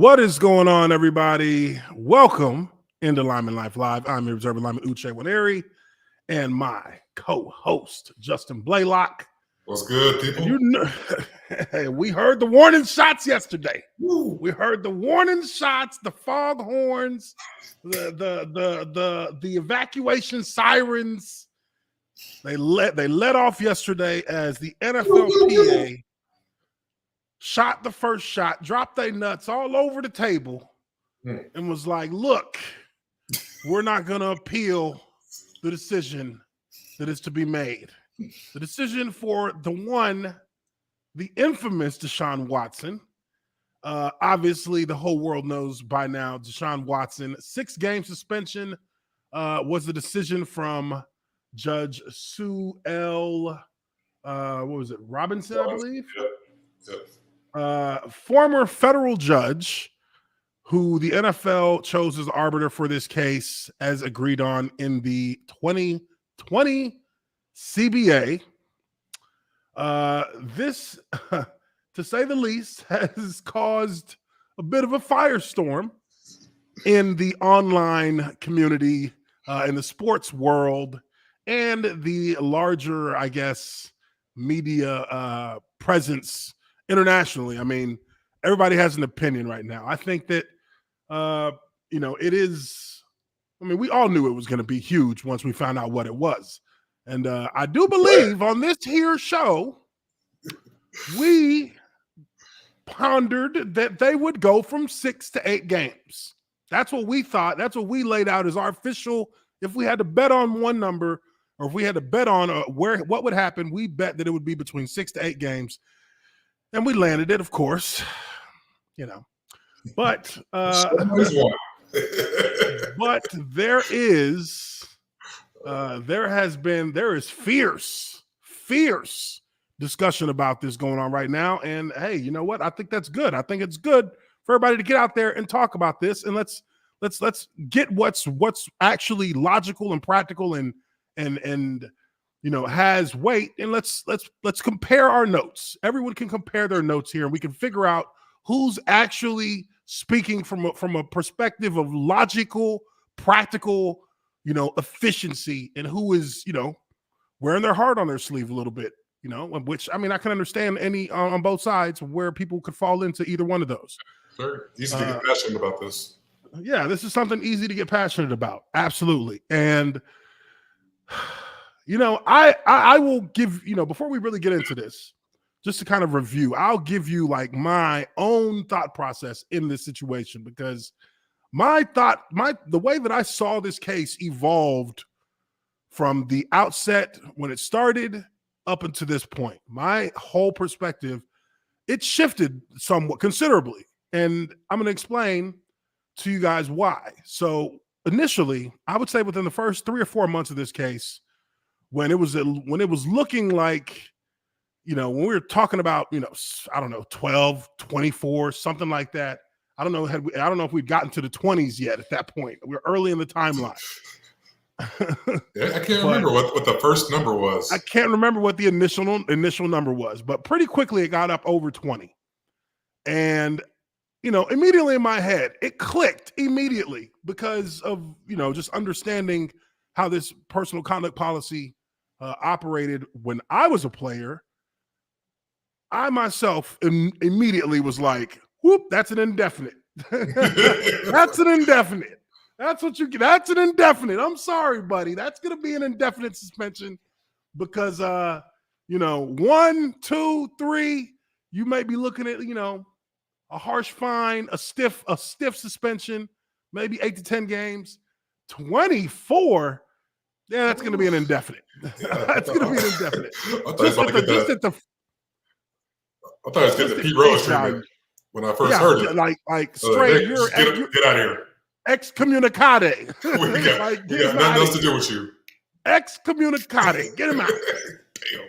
What is going on, everybody? Welcome into Lineman Life Live. I'm your observer, Lineman Uche Nwaneri, and my co-host, Justin Blaylock. What's good, people? We heard the warning shots yesterday. Woo. We heard the warning shots, the foghorns, the evacuation sirens. They let off yesterday as the NFLPA shot the first shot, dropped their nuts all over the table, and was like, look, we're not going to appeal the decision that is to be made. The decision for the infamous Deshaun Watson. Obviously, the whole world knows by now Deshaun Watson, 6-game suspension was the decision from Judge Sue L. Robinson, I believe? Yep. Former federal judge who the NFL chose as arbiter for this case as agreed on in the 2020 CBA. This, to say the least, has caused a bit of a firestorm in the online community, in the sports world, and the larger, I guess, media presence internationally. I mean, everybody has an opinion right now. I think that, it is, we all knew it was going to be huge once we found out what it was. And I do believe on this here show, we pondered that they would go from 6 to 8 games. That's what we thought. That's what we laid out as our official. If we had to bet on one number, or if we had to bet on what would happen, we bet that it would be between 6 to 8 games. And we landed it, of course, but but there is fierce discussion about this going on right now. And hey, you know what? I think that's good. I think it's good for everybody to get out there and talk about this. And let's get what's actually logical and practical and has weight, and let's compare our notes. Everyone can compare their notes here, and we can figure out who's actually speaking from a perspective of logical, practical, efficiency, and who is, wearing their heart on their sleeve a little bit, which, I can understand any on both sides where people could fall into either one of those. Sure. Easy to get passionate about this. Yeah, this is something easy to get passionate about. Absolutely. And I will give, before we really get into this, just to kind of review, I'll give you like my own thought process in this situation, because the way that I saw this case evolved from the outset when it started up until this point. My whole perspective, it shifted somewhat considerably. And I'm going to explain to you guys why. So initially, I would say within the first 3 or 4 months of this case, when it was looking like, when we were talking about, I don't know, 12, 24, something like that. I don't know if we'd gotten to the 20s yet at that point. We're early in the timeline. Yeah, I can't remember what the first number was. I can't remember what the initial number was, but pretty quickly it got up over 20. And, immediately in my head, it clicked immediately because of, just understanding how this personal conduct policy operated when I was a player. I myself immediately was like, whoop, that's an indefinite. That's an indefinite. That's an indefinite. I'm sorry, buddy. That's going to be an indefinite suspension because, 1, 2, 3, you may be looking at, a harsh fine, a stiff suspension, maybe 8 to 10 games. 24, yeah, that's going to be an indefinite. That's going to be an indefinite. I thought I was getting the Pete Rose treatment when I first heard it. Like straight, get out of here. Excommunicate. We got nothing else to do with you. Excommunicate. Get him out. Damn.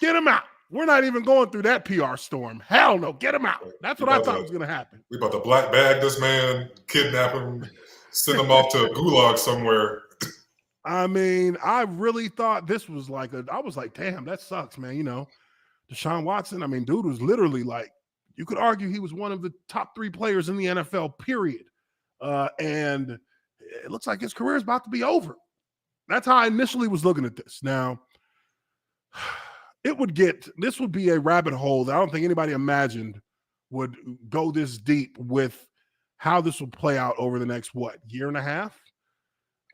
Get him out. We're not even going through that PR storm. Hell no. Get him out. That's what I thought was going to happen. We about to black bag this man, kidnap him, send him off to a gulag somewhere. I really thought this was I was like, damn, that sucks, man. Deshaun Watson, dude was literally like, You could argue he was one of the top 3 players in the NFL, period. And it looks like his career is about to be over. That's how I initially was looking at this. Now, this would be a rabbit hole that I don't think anybody imagined would go this deep with how this will play out over the next, year and a half?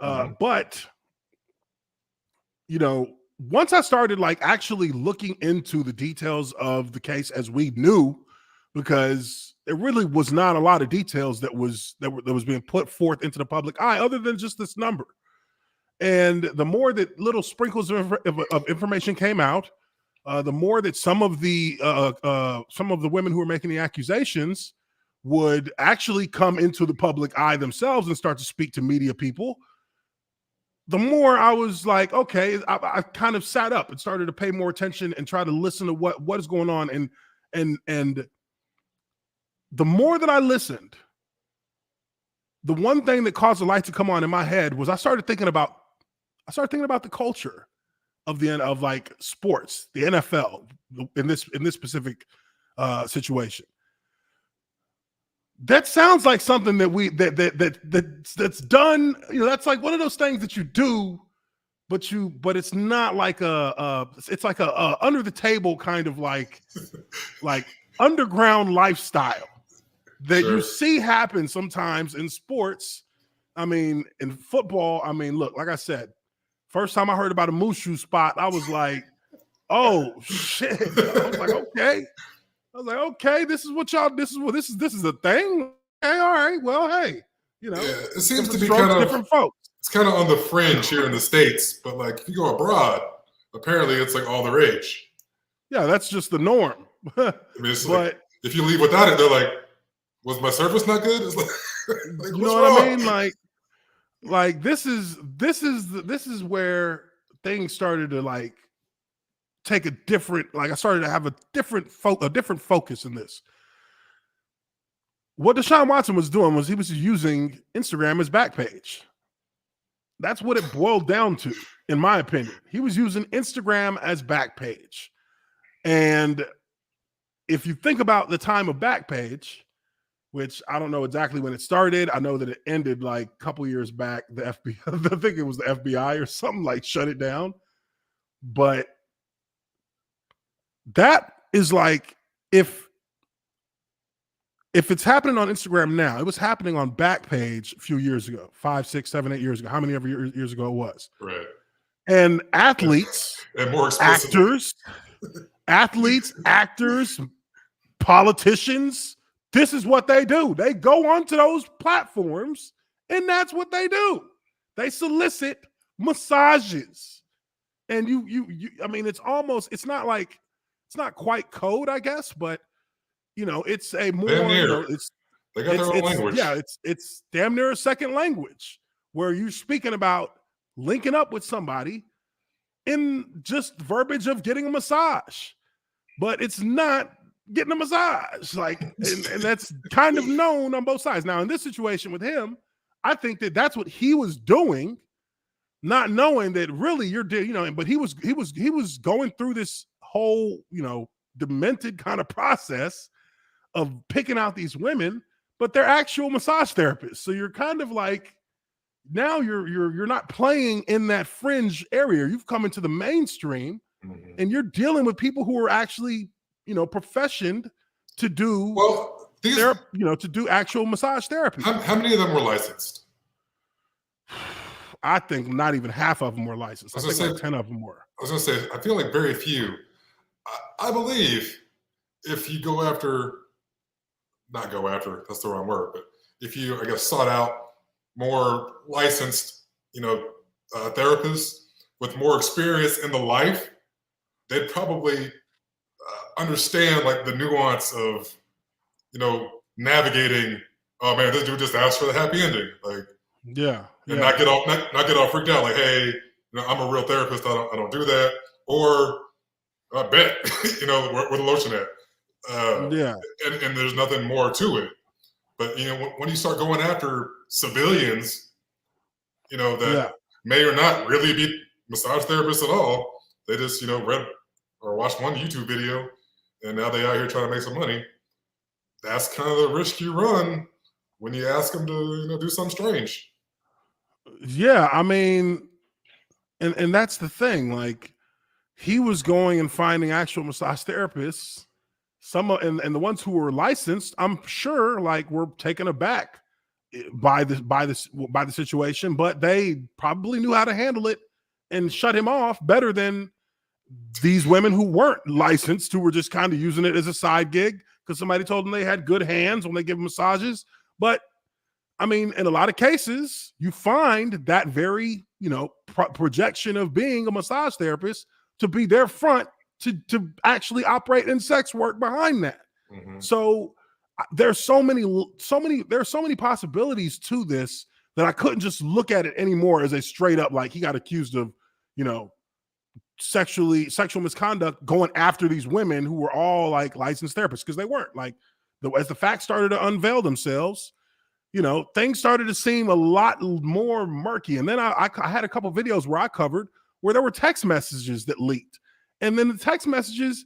But, once I started actually looking into the details of the case as we knew, because there really was not a lot of details that was being put forth into the public eye other than just this number. And the more that little sprinkles of information came out, the more that some of the women who were making the accusations would actually come into the public eye themselves and start to speak to media people, the more I was like, okay, I kind of sat up and started to pay more attention and try to listen to what is going on. And the more that I listened, the one thing that caused the light to come on in my head was I started thinking about the culture of sports, the NFL in this specific situation. That sounds like something that's done. That's like one of those things that you do, but it's not like it's like a under the table kind of like underground lifestyle that you see happen sometimes in sports. I mean, in football, look, like I said, first time I heard about a Mushu spot, I was like, oh shit. I was like, okay, this is a thing. Okay, all right. Well, hey, it seems to be kind of different folks. It's kind of on the fringe here in the States, but if you go abroad, apparently it's all the rage. Yeah, that's just the norm. But if you leave without it, they're like, was my service not good? It's you know what I mean? Like this is where things started to take a different, I started to have a different focus in this. What Deshaun Watson was doing was he was using Instagram as Backpage. That's what it boiled down to, in my opinion. He was using Instagram as Backpage. And if you think about the time of Backpage, which I don't know exactly when it started. I know that it ended a couple years back. The FBI, I think it was the FBI or something, shut it down. But that is if it's happening on Instagram now, it was happening on Backpage a few years ago, 5, 6, 7, 8 years ago, how many ever years ago it was. Right. And athletes, and more actors, politicians, this is what they do. They go onto those platforms, and that's what they do. They solicit massages. And it's not quite code, I guess, but it's a more, they got their own language. Yeah, it's damn near a second language where you're speaking about linking up with somebody in just verbiage of getting a massage, but it's not getting a massage. And that's kind of known on both sides. Now, in this situation with him, I think that that's what he was doing, not knowing that really but he was going through this whole, demented kind of process of picking out these women, but they're actual massage therapists. So you're kind of now you're not playing in that fringe area. You've come into the mainstream, and you're dealing with people who are actually, professioned to do to do actual massage therapy. How many of them were licensed? I think not even half of them were licensed. I think 10 of them were. I was going to say, I feel like very few. I believe if you not go after, that's the wrong word, but if you, sought out more licensed, therapists with more experience in the life, they'd probably understand the nuance of, navigating. Oh man, this dude just asked for the happy ending, and not get all freaked out. Hey, I'm a real therapist. I don't do that. Or I bet, where the lotion at. And there's nothing more to it. But when you start going after civilians, that may or not really be massage therapists at all, they just read or watched one YouTube video, and now they out here trying to make some money. that's kind of the risk you run when you ask them to do something strange. Yeah, I mean, and that's the thing. Like, he was going and finding actual massage therapists. And the ones who were licensed, I'm sure, like, were taken aback by the situation, but they probably knew how to handle it and shut him off better than these women who weren't licensed, who were just kind of using it as a side gig because somebody told them they had good hands when they give massages. But I mean, in a lot of cases, you find that very, projection of being a massage therapist to be their front to actually operate in sex work behind that. Mm-hmm. So there's so many possibilities to this that I couldn't just look at it anymore as a straight up, like, he got accused of, sexual misconduct going after these women who were all like licensed therapists, because they weren't. Like, as the facts started to unveil themselves, things started to seem a lot more murky. And then I had a couple videos where I covered where there were text messages that leaked. And then the text messages,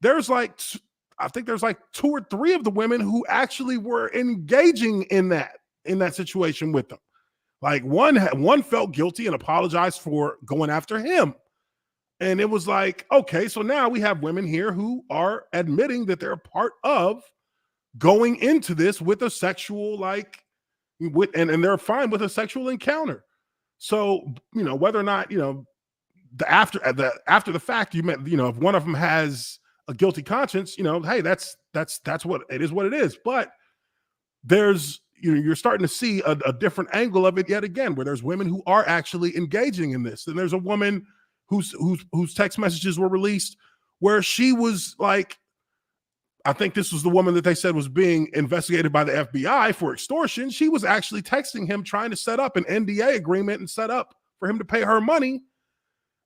there's like, I think there's like 2 or 3 of the women who actually were engaging in that situation with them. Like, one felt guilty and apologized for going after him. And it was like, okay, so now we have women here who are admitting that they're part of going into this with a sexual, and they're fine with a sexual encounter. So, whether or not, after the fact, you meant, if one of them has a guilty conscience, hey, that's what it is. But there's, you're starting to see a different angle of it yet again, where there's women who are actually engaging in this. And there's a woman whose text messages were released where she was like, I think this was the woman that they said was being investigated by the FBI for extortion. She was actually texting him, trying to set up an NDA agreement and set up for him to pay her money.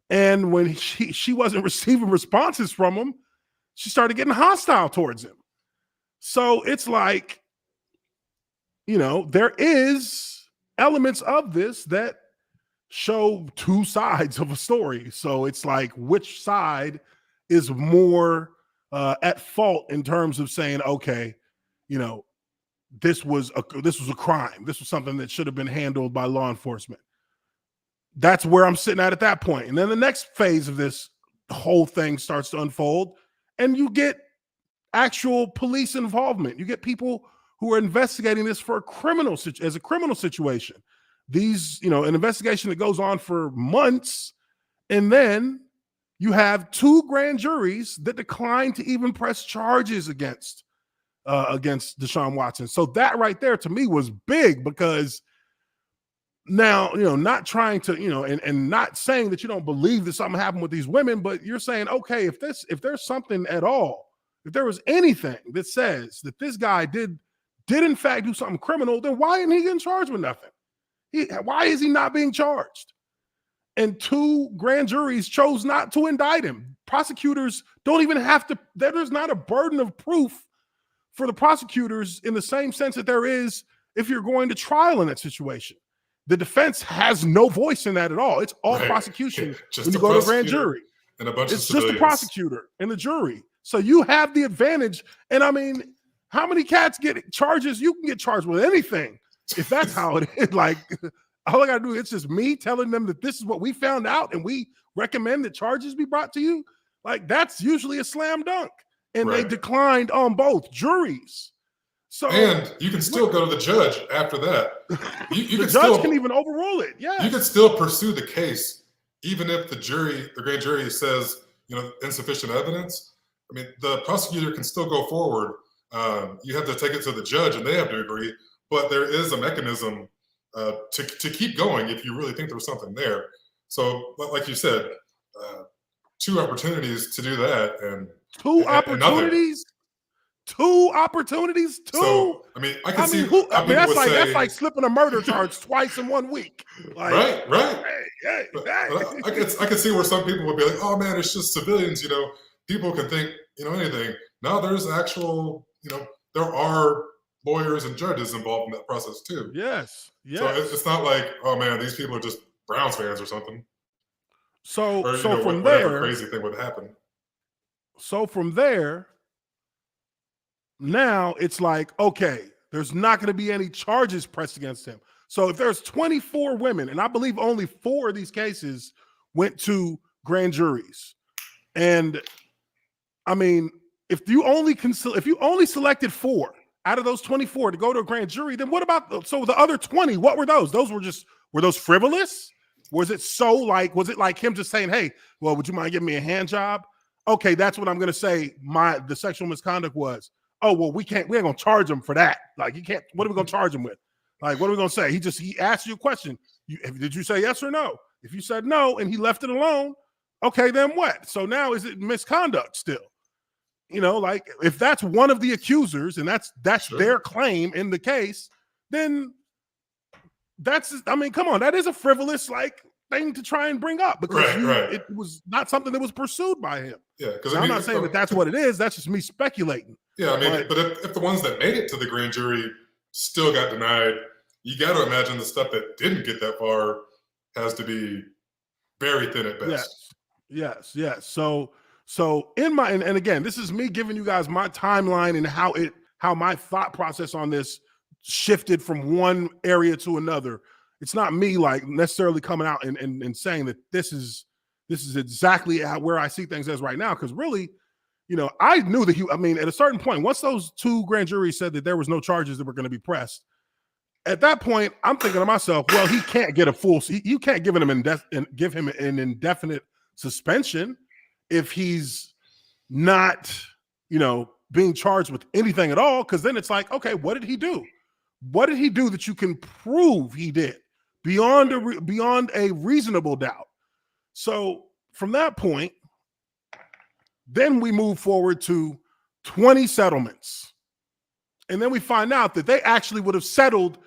And when she wasn't receiving responses from him, she started getting hostile towards him. So it's like, there is elements of this that show 2 sides of a story. So it's like, which side is more at fault in terms of saying, okay, this was a crime. This was something that should have been handled by law enforcement. That's where I'm sitting at that point. And then the next phase of this whole thing starts to unfold, and you get actual police involvement. You get people who are investigating this for a criminal situation. These, an investigation that goes on for months, and then you have 2 grand juries that decline to even press charges against Deshaun Watson. So that right there to me was big, because now, not trying to, and not saying that you don't believe that something happened with these women, but you're saying, okay, if there's something at all, if there was anything that says that this guy did in fact do something criminal, then why isn't he getting charged with nothing? Why is he not being charged? And 2 grand juries chose not to indict him. Prosecutors don't even have to, there's not a burden of proof for the prosecutors in the same sense that there is if you're going to trial in that situation. The defense has no voice in that at all. It's all prosecution when you go to a grand jury. And a bunch it's just the prosecutor and the jury. So you have the advantage. And I mean, how many cats get charges? You can get charged with anything if that's how it is. Like, all I got to do, it's just me telling them that this is what we found out and we recommend that charges be brought to you. Like, that's usually a slam dunk. And they declined on both juries. So, and you can still go to the judge after that. The judge can even overrule it. Yeah, you can still pursue the case, even if the grand jury says, insufficient evidence. I mean, the prosecutor can still go forward. You have to take it to the judge, and they have to agree. But there is a mechanism to keep going if you really think there's something there. So, like you said, 2 opportunities to do that, and 2 opportunities. 2 opportunities. 2. So, I mean, I can see. That's like slipping a murder charge twice in 1 week. Like, right. But I can see where some people would be like, "Oh man, it's just civilians." People can think anything. No, there's actual. There are lawyers and judges involved in that process too. Yes. So it's not like, oh man, these people are just Browns fans or something. So from whatever there, crazy thing would happen. So from there, now it's like, okay, there's not going to be any charges pressed against him. So if there's 24 women, and I believe only 4 of these cases went to grand juries, and I mean, if you only selected 4 out of those 24 to go to a grand jury, then what about the other 20? What were those? Were those frivolous? Was it like him just saying, hey, well, would you mind giving me a hand job? Okay, that's what I'm gonna say. The sexual misconduct was. Oh, well, we ain't gonna charge him for that. Like, you can't, what are we gonna charge him with? Like, what are we gonna say? He asked you a question. Did you say yes or no? If you said no and he left it alone, okay, then what? So now is it misconduct still? Like, if that's one of the accusers and that's sure. Their claim in the case, then come on, that is a frivolous thing to try and bring up because it was not something that was pursued by him. Yeah, because I'm not saying that's what it is. That's just me speculating. Yeah, but if the ones that made it to the grand jury still got denied, you got to imagine the stuff that didn't get that far has to be very thin at best. Yes. So and again, this is me giving you guys my timeline and how my thought process on this shifted from one area to another. It's not me necessarily coming out and saying that this is exactly where I see things as right now. Because really, I knew that at a certain point, once those 2 grand juries said that there was no charges that were going to be pressed, at that point, I'm thinking to myself, well, he can't get you can't give him an indefinite suspension if he's not, being charged with anything at all. Because then it's like, okay, what did he do? What did he do that you can prove he did beyond a reasonable doubt? So from that point, then we move forward to 20 settlements. And then we find out that they actually would have settled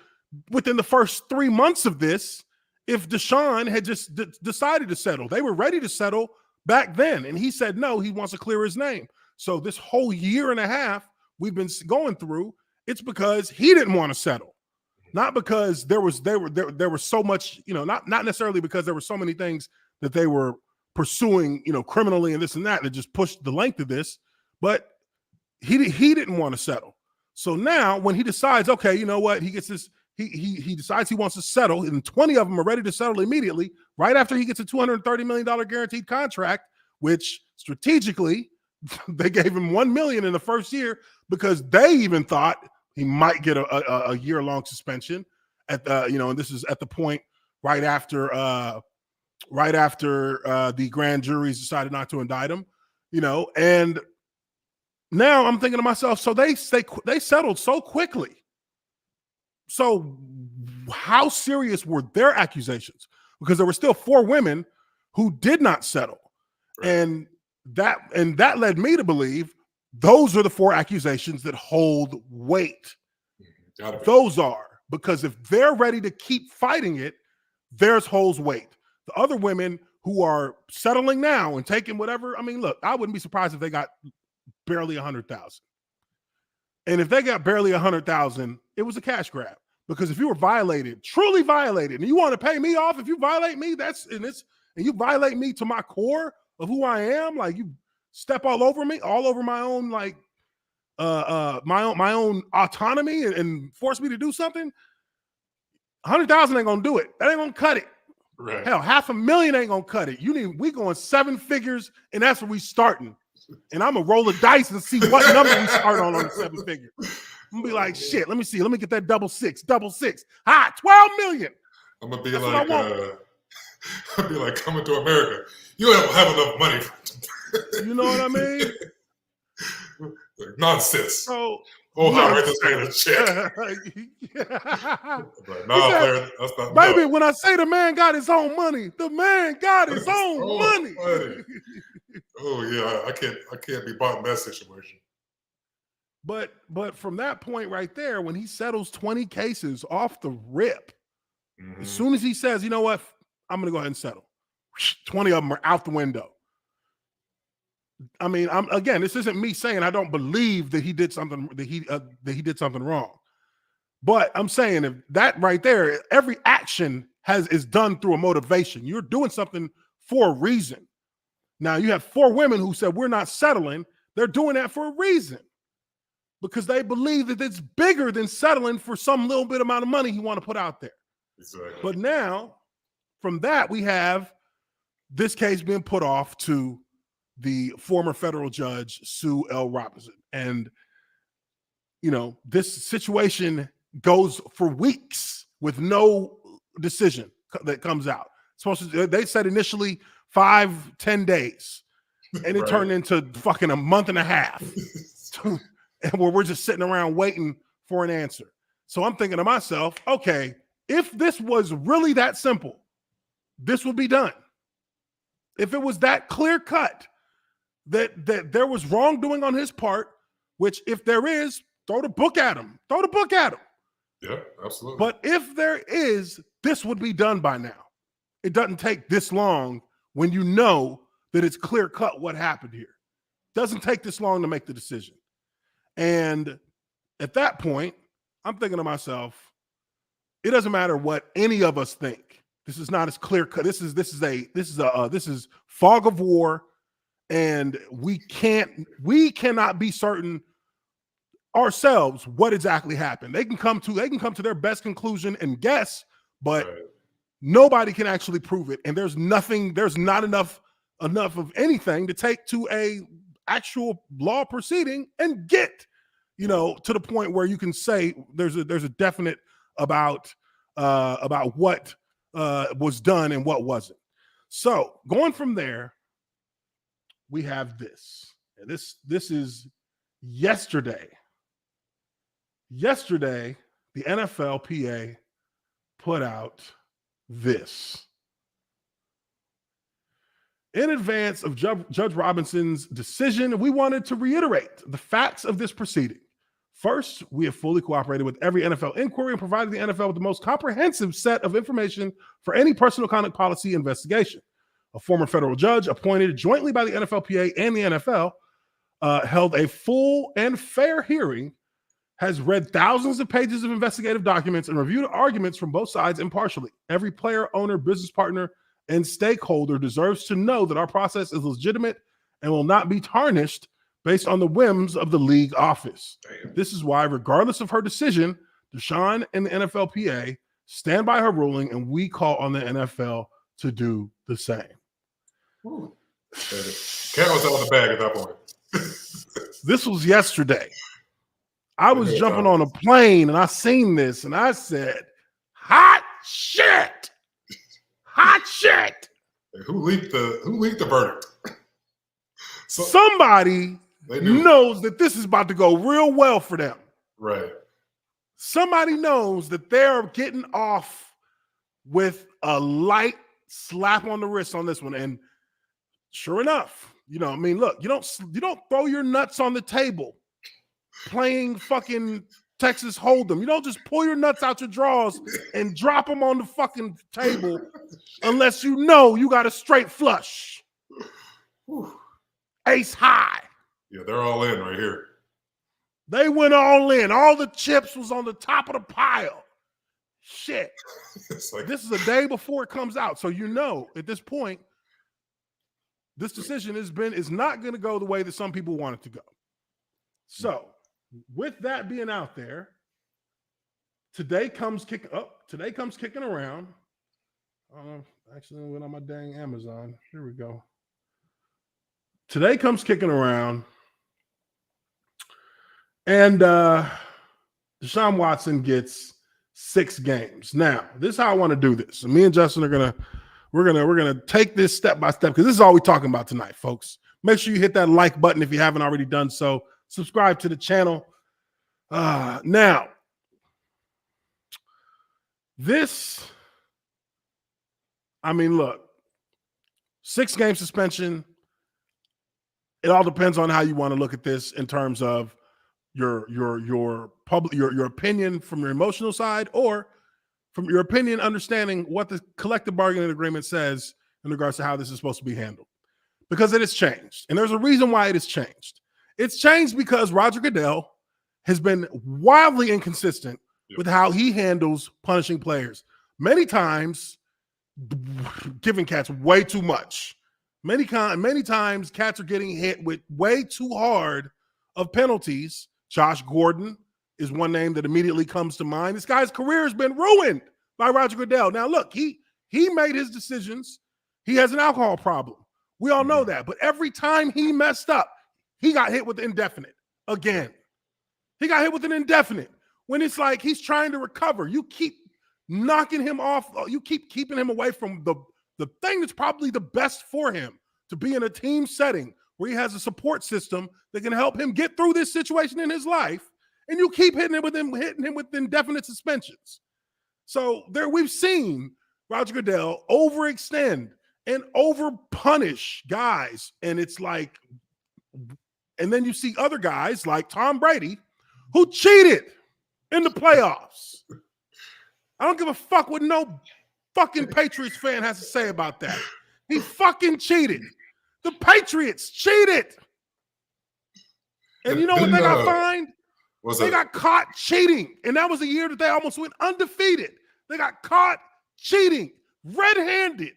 within the first 3 months of this if Deshaun had just decided to settle. They were ready to settle back then. And he said, no, he wants to clear his name. So this whole year and a half we've been going through, it's because he didn't want to settle. Not because there was so much, not necessarily because there were so many things that they were pursuing, criminally and this and that just pushed the length of this, but he didn't want to settle. So now when he decides, okay, you know what, he gets this, he decides he wants to settle, and 20 of them are ready to settle immediately, right after he gets a $230 million guaranteed contract, which strategically they gave him $1 million in the first year because they even thought he might get a year-long suspension at and this is at the point right after the grand juries decided not to indict him, and now I'm thinking to myself, so they settled so quickly. So how serious were their accusations? Because there were still 4 women who did not settle. Right. And that led me to believe those are the 4 accusations that hold weight. Those are, because if they're ready to keep fighting it, theirs holds weight. The other women who are settling now and taking whatever, look, I wouldn't be surprised if they got barely 100,000. And if they got barely 100,000, it was a cash grab. Because if you were truly violated, and you want to pay me off, if you violate me, and you violate me to my core of who I am, like you step all over me, all over my own, my own autonomy and force me to do something, 100,000 ain't gonna do it. That ain't gonna cut it. Right. Hell, $500,000 ain't gonna cut it. We going 7 figures, and that's where we starting. And I'm gonna roll the dice and see what number we start on the 7 figure. I'm gonna be like, shit, let me see. Let me get that double six. 12 million. I'm gonna be like Coming to America. You don't have enough money for it. You know what I mean? Nonsense. So write this man a check. Player, that's not baby, when I say the man got his own money, the man got his own money. Oh yeah, I can't be bought in that situation. But from that point right there, when he settles 20 cases off the rip, as soon as he says, you know what, I'm going to go ahead and settle, 20 of them are out the window. This isn't me saying I don't believe that he did something that he did something wrong, but I'm saying if that right there, every action is done through a motivation. You're doing something for a reason. Now you have 4 women who said we're not settling. They're doing that for a reason. because they believe that it's bigger than settling for some little bit amount of money he want to put out there. Exactly. But now, from that, we have this case being put off to the former federal judge, Sue L. Robinson. And, this situation goes for weeks with no decision that comes out. They said initially 5-10 days, and it turned into fucking a month and a half. And where we're just sitting around waiting for an answer. So I'm thinking to myself, okay, if this was really that simple, this would be done. If it was that clear cut that there was wrongdoing on his part, which if there is, throw the book at him. Throw the book at him. Yeah, absolutely. But if there is, this would be done by now. It doesn't take this long when you know that it's clear cut what happened here. It doesn't take this long to make the decision. And at that point, I'm thinking to myself, it doesn't matter what any of us think. This is not as clear cut. This is fog of war, and we cannot be certain ourselves what exactly happened. They can come to their best conclusion and guess, but nobody can actually prove it. And there's not enough of anything to take to a actual law proceeding and get, to the point where you can say there's a definite about what was done and what wasn't. So going from there, we have this. And this is yesterday. Yesterday, the NFLPA put out this. In advance of Judge Robinson's decision, we wanted to reiterate the facts of this proceeding. First, we have fully cooperated with every NFL inquiry and provided the NFL with the most comprehensive set of information for any personal conduct policy investigation. A former federal judge appointed jointly by the NFLPA and the NFL held a full and fair hearing, has read thousands of pages of investigative documents, and reviewed arguments from both sides impartially. Every player, owner, business partner, and stakeholder deserves to know that our process is legitimate and will not be tarnished based on the whims of the league office. Damn. This is why, regardless of her decision, Deshaun and the NFLPA stand by her ruling, and we call on the NFL to do the same. Cat was out of the bag at that point. This was yesterday. I was jumping on a plane and I seen this and I said, hot shit. Hot shit. Who leaked the verdict? Somebody knows that this is about to go real well for them. Right. Somebody knows that they're getting off with a light slap on the wrist on this one. And sure enough, look, you don't throw your nuts on the table playing fucking Texas Hold'em. You don't just pull your nuts out your drawers and drop them on the fucking table unless you know you got a straight flush. Ace high. Yeah, they're all in right here. They went all in. All the chips was on the top of the pile. Shit. This is a day before it comes out. So at this point, this decision is not going to go the way that some people want it to go. So with that being out there, today comes kicking around. Actually, I went on my dang Amazon. Here we go. Today comes kicking around, and Deshaun Watson gets 6 games. Now, this is how I want to do this. So me and Justin we're gonna take this step by step, because this is all we're talking about tonight, folks. Make sure you hit that like button if you haven't already done so. Subscribe to the channel. Now, look, 6-game suspension. It all depends on how you want to look at this in terms of your opinion from your emotional side, or from your opinion understanding what the collective bargaining agreement says in regards to how this is supposed to be handled. Because it has changed. And there's a reason why it has changed. It's changed because Roger Goodell has been wildly inconsistent with how he handles punishing players. Many times giving cats way too much. Many times cats are getting hit with way too hard of penalties Josh Gordon is one name that immediately comes to mind. This guy's career has been ruined by Roger Goodell. Now, look, he made his decisions. He has an alcohol problem. We all know that. But every time he messed up, he got hit with the indefinite again. He got hit with an indefinite. When it's like he's trying to recover, you keep knocking him off. You keep keeping him away from the thing that's probably the best for him, to be in a team setting where he has a support system that can help him get through this situation in his life. And you keep hitting him with indefinite suspensions. So we've seen Roger Goodell overextend and overpunish guys. And it's like, and then you see other guys like Tom Brady who cheated in the playoffs. I don't give a fuck what no fucking Patriots fan has to say about that. He fucking cheated. The Patriots cheated. And you know what they got fined? They got caught cheating. And that was the year that they almost went undefeated. They got caught cheating, red-handed.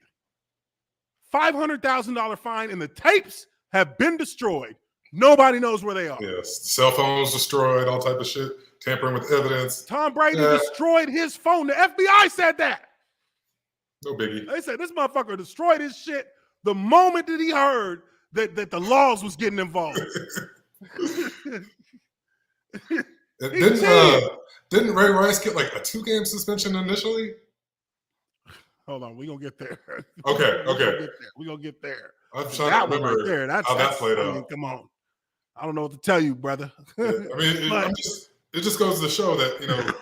$500,000 fine, and the tapes have been destroyed. Nobody knows where they are. Yes, cell phones destroyed, all type of shit, tampering with evidence. Tom Brady destroyed his phone. The FBI said that. No biggie. They said this motherfucker destroyed his shit the moment that he heard that the laws was getting involved. Didn't Ray Rice get like a 2-game suspension initially? Hold on, we're going to get there. Okay. We're going to get there. I'm trying to remember how that played out. Come on. I don't know what to tell you, brother. Yeah, I mean, it just goes to show that,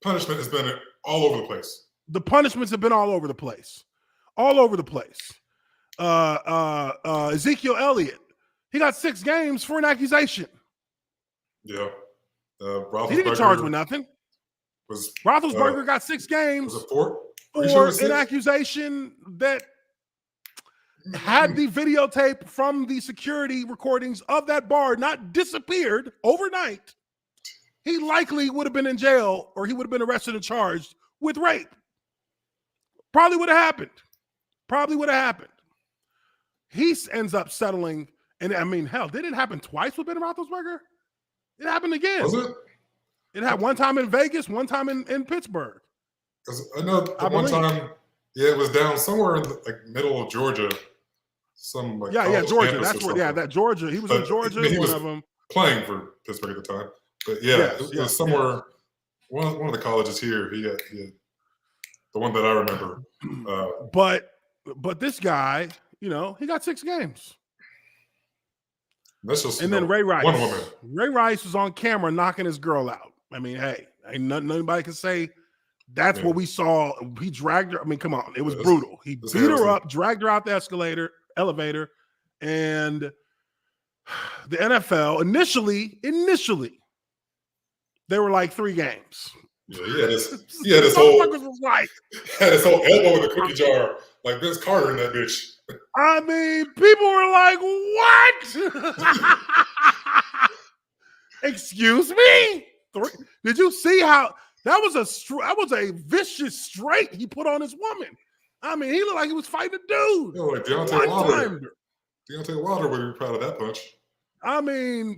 punishment has been all over the place. The punishments have been all over the place. All over the place. Ezekiel Elliott, he got 6 games for an accusation. Yeah. He didn't get charged with nothing. Roethlisberger got 6 games for an accusation that had the videotape from the security recordings of that bar not disappeared overnight. He likely would have been in jail, or he would have been arrested and charged with rape. Probably would have happened. He ends up settling, and I mean, hell, did it happen twice with Ben Roethlisberger? It happened again. Was it? It had one time in Vegas, one time in Pittsburgh. Because I know one time, it was down somewhere in the middle of Georgia. Georgia. That's where. That Georgia. He was in Georgia. He was one of them playing for Pittsburgh at the time. But it was somewhere. One of the colleges here. He had the one that I remember. But this guy, he got 6 games. That's just, and then Ray Rice. One woman. Ray Rice was on camera knocking his girl out. I mean, hey, ain't nothing nobody can say. That's what we saw. He dragged her. I mean, come on. It was brutal. He beat her up, dragged her out the elevator, and the NFL initially, they were like 3 games. Yeah, he had his whole elbow in the cookie jar, like Vince Carter in that bitch. I mean, people were like, "What? Excuse me? Did you see how that was a vicious straight he put on his woman? I mean, he looked like he was fighting a dude. Like Deontay Wilder would be proud of that punch. I mean,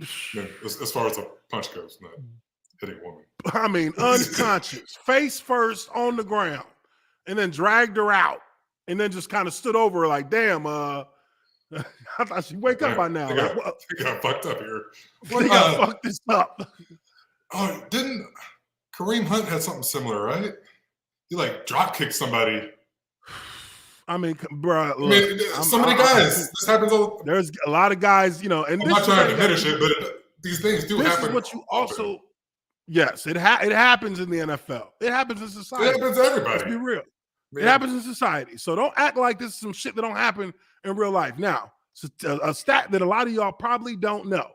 as far as a punch goes, not hitting a woman. I mean, unconscious, face first on the ground, and then dragged her out, and then just kind of stood over her like, damn, I thought she'd wake up by now. They got fucked up here. They got fucked this up. Oh, didn't Kareem Hunt had something similar, right? He drop kicked somebody. I mean, bro. Look, so many guys. This happens all. There's a lot of guys, and I'm not trying to diminish it, but these things do happen. This is what you also. Yes, it happens in the NFL. It happens in society. It happens to everybody. Let's be real. It happens in society. So don't act like this is some shit that don't happen in real life. Now, a stat that a lot of y'all probably don't know.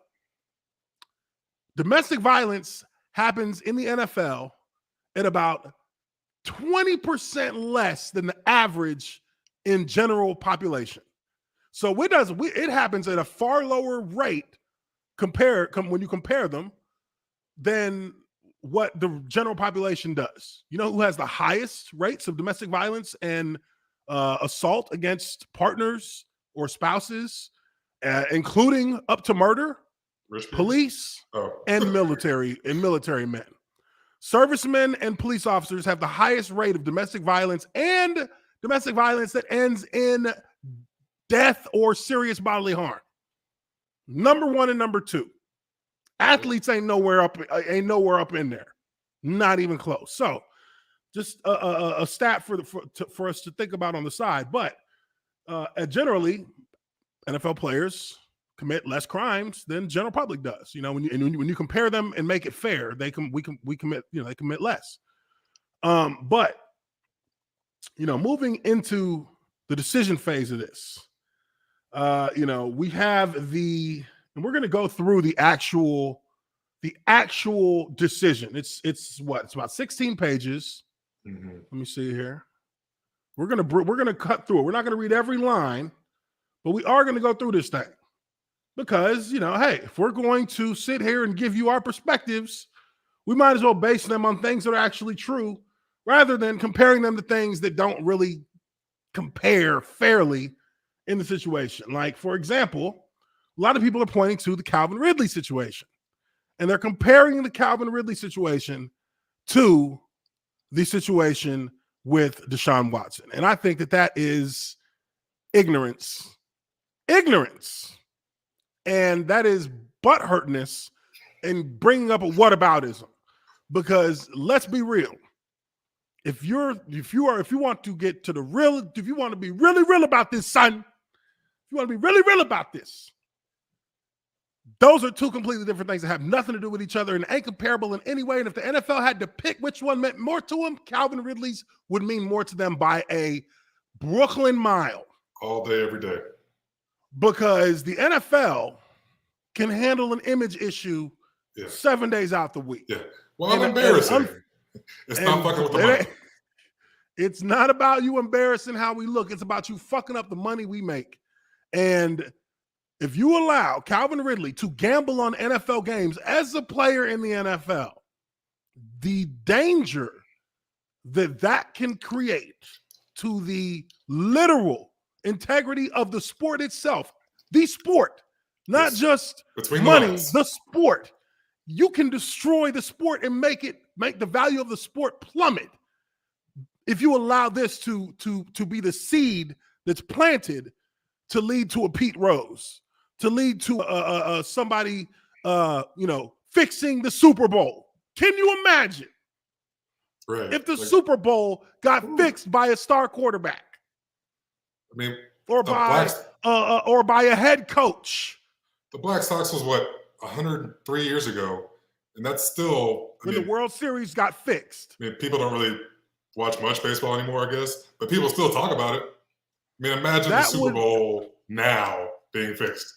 Domestic violence happens in the NFL at about 20% less than the average in general population. So it happens at a far lower rate when you compare them than what the general population does. You know who has the highest rates of domestic violence and assault against partners or spouses, including up to murder? police and military men. Servicemen and police officers have the highest rate of domestic violence and domestic violence that ends in death or serious bodily harm. Number 1 and number 2. Athletes ain't nowhere up in there. Not even close. So just a stat for us to think about on the side. But generally, NFL players commit less crimes than general public does. You know, when you compare them and make it fair, they commit less. But you know, moving into the decision phase of this, you know, we have and we're going to go through the actual decision. It's about 16 pages. Mm-hmm. Let me see here. We're gonna cut through it. We're not going to read every line, but we are going to go through this thing because, you know, hey, if we're going to sit here and give you our perspectives, we might as well base them on things that are actually true rather than comparing them to things that don't really compare fairly in the situation. Like, for example, a lot of people are pointing to the Calvin Ridley situation, and they're comparing the Calvin Ridley situation to the situation with Deshaun Watson. And I think that is ignorance. And that is butthurtness and bringing up a whataboutism. Because let's be real. If you want to get to the real, if you want to be really real about this, son, if you want to be really real about this, those are two completely different things that have nothing to do with each other and ain't comparable in any way. And if the NFL had to pick which one meant more to them, Calvin Ridley's would mean more to them by a Brooklyn mile. All day, every day. Because the NFL can handle an image issue 7 days out the week. Yeah. Well, embarrassing. It's not fucking with the money. It's not about you embarrassing how we look. It's about you fucking up the money we make. And if you allow Calvin Ridley to gamble on NFL games as a player in the NFL, the danger that can create to the literal integrity of the sport itself, the sport, not just money, the sport. You can destroy the sport and make the value of the sport plummet if you allow this to be the seed that's planted to lead to a Pete Rose, to lead to somebody fixing the Super Bowl. Can you imagine if the Super Bowl got fixed by a star quarterback? I mean, or by a head coach. The Black Sox was 103 years ago, and that's still when the World Series got fixed. I mean, people don't really watch much baseball anymore, I guess, but people still talk about it. I mean, imagine the Super Bowl now being fixed.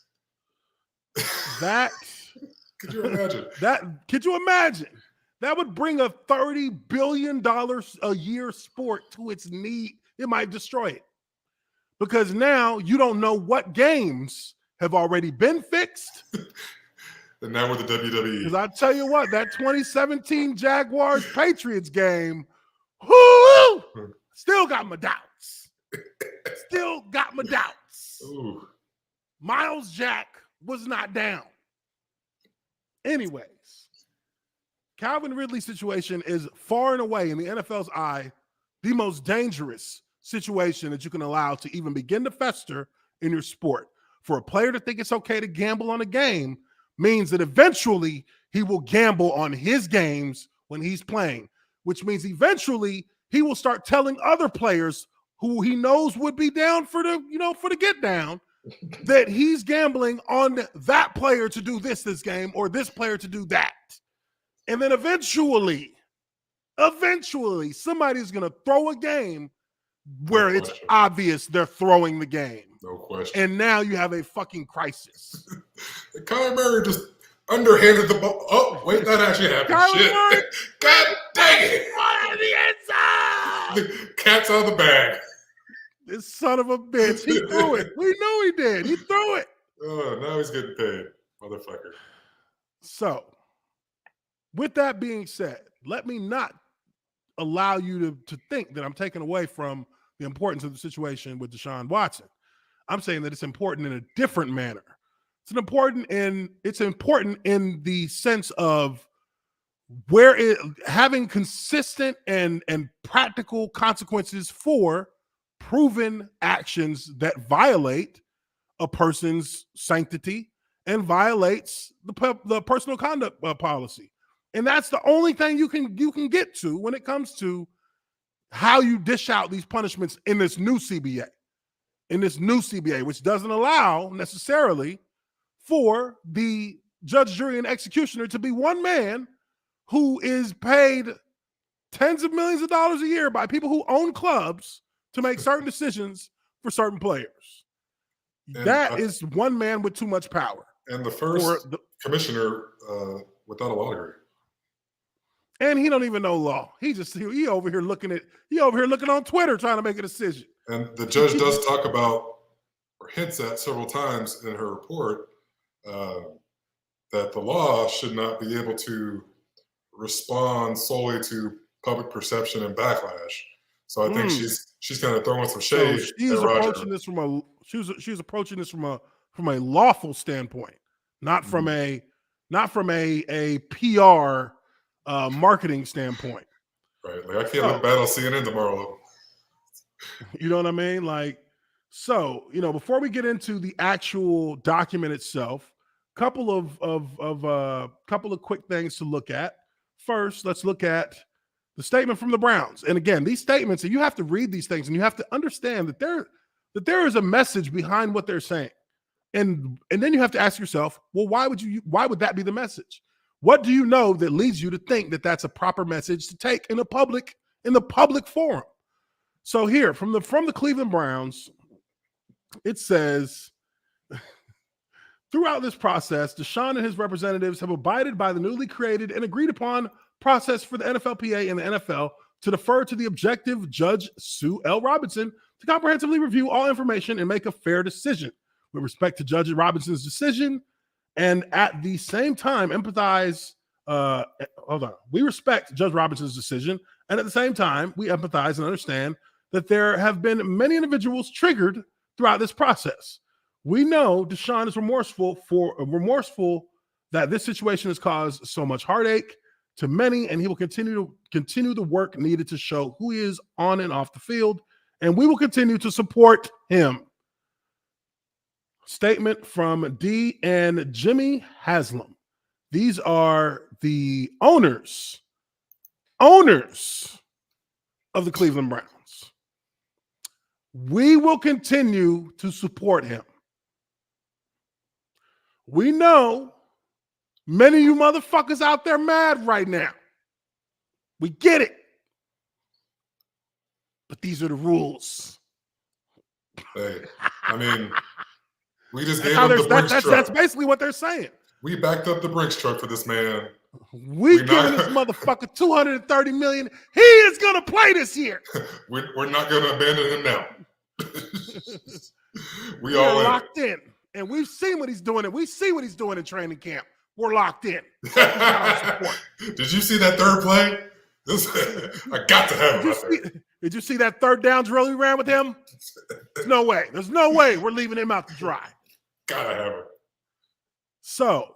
Could you imagine? Could you imagine? That would bring a $30 billion a year sport to its knee. It might destroy it. Because now you don't know what games have already been fixed. And now we're the WWE. Because I tell you what, that 2017 Jaguars-Patriots game, still got my doubts. Ooh. Miles Jack was not down. Anyways, Calvin Ridley's situation is far and away, in the NFL's eye, the most dangerous situation that you can allow to even begin to fester in your sport. For a player to think it's okay to gamble on a game means that eventually he will gamble on his games when he's playing, which means eventually he will start telling other players who he knows would be down for the get down that he's gambling on that player to do this game or this player to do that. And then eventually somebody's going to throw a game where it's obvious they're throwing the game. No question. And now you have a fucking crisis. Kyler Murray just underhanded the ball. Oh, wait, that actually happened. Shit. God dang it. Out of the end zone. The cat's out of the bag. This son of a bitch. He threw it. We know he did. He threw it. Oh, now he's getting paid. Motherfucker. So, with that being said, let me not allow you to think that I'm taking away from the importance of the situation with Deshaun Watson. I'm saying that it's important in a different manner It's important in the sense of having consistent and practical consequences for proven actions that violate a person's sanctity and violates the personal conduct policy. And that's the only thing you can get to when it comes to how you dish out these punishments in this new CBA. Which doesn't allow necessarily for the judge, jury, and executioner to be one man who is paid tens of millions of dollars a year by people who own clubs to make certain decisions for certain players. And that is one man with too much power. And the first commissioner without a law degree. And he don't even know law. He over here looking on Twitter trying to make a decision. And the judge does talk about, or hints at several times in her report, that the law should not be able to respond solely to public perception and backlash. So I think she's kind of throwing some shade. So she's approaching this from a lawful standpoint, not from a PR marketing standpoint. Right. Like I can't look bad on CNN tomorrow. You know what I mean? Like, so, before we get into the actual document itself, couple of quick things to look at. First, let's look at the statement from the Browns. And again, these statements, and you have to read these things and you have to understand that there is a message behind what they're saying. And then you have to ask yourself, well, why would that be the message? What do you know that leads you to think that that's a proper message to take in the public forum? So here, from the Cleveland Browns, it says, throughout this process, Deshaun and his representatives have abided by the newly created and agreed upon process for the NFLPA and the NFL to defer to the objective Judge Sue L. Robinson to comprehensively review all information and make a fair decision with respect to Judge Robinson's decision, and at the same time we respect Judge Robinson's decision, and at the same time we empathize and understand that there have been many individuals triggered throughout this process. We know Deshaun is remorseful that this situation has caused so much heartache to many, and he will continue the work needed to show who he is on and off the field, and we will continue to support him. Statement from D and Jimmy Haslam. These are the owners of the Cleveland Browns. We will continue to support him. We know many of you motherfuckers out there mad right now. We get it. But these are the rules. Hey, I mean, we just gave him the Brinks truck. That's basically what they're saying. We backed up the Brinks truck for this man. We giving this motherfucker $230 million. He is gonna play this year. We're not gonna abandon him now. We are locked in, and we've seen what he's doing. And we see what he's doing in training camp. We're locked in. Did you see that third play? I got to have him. Did you see that third down drill we ran with him? There's no way. There's no way we're leaving him out to dry. Gotta have him. So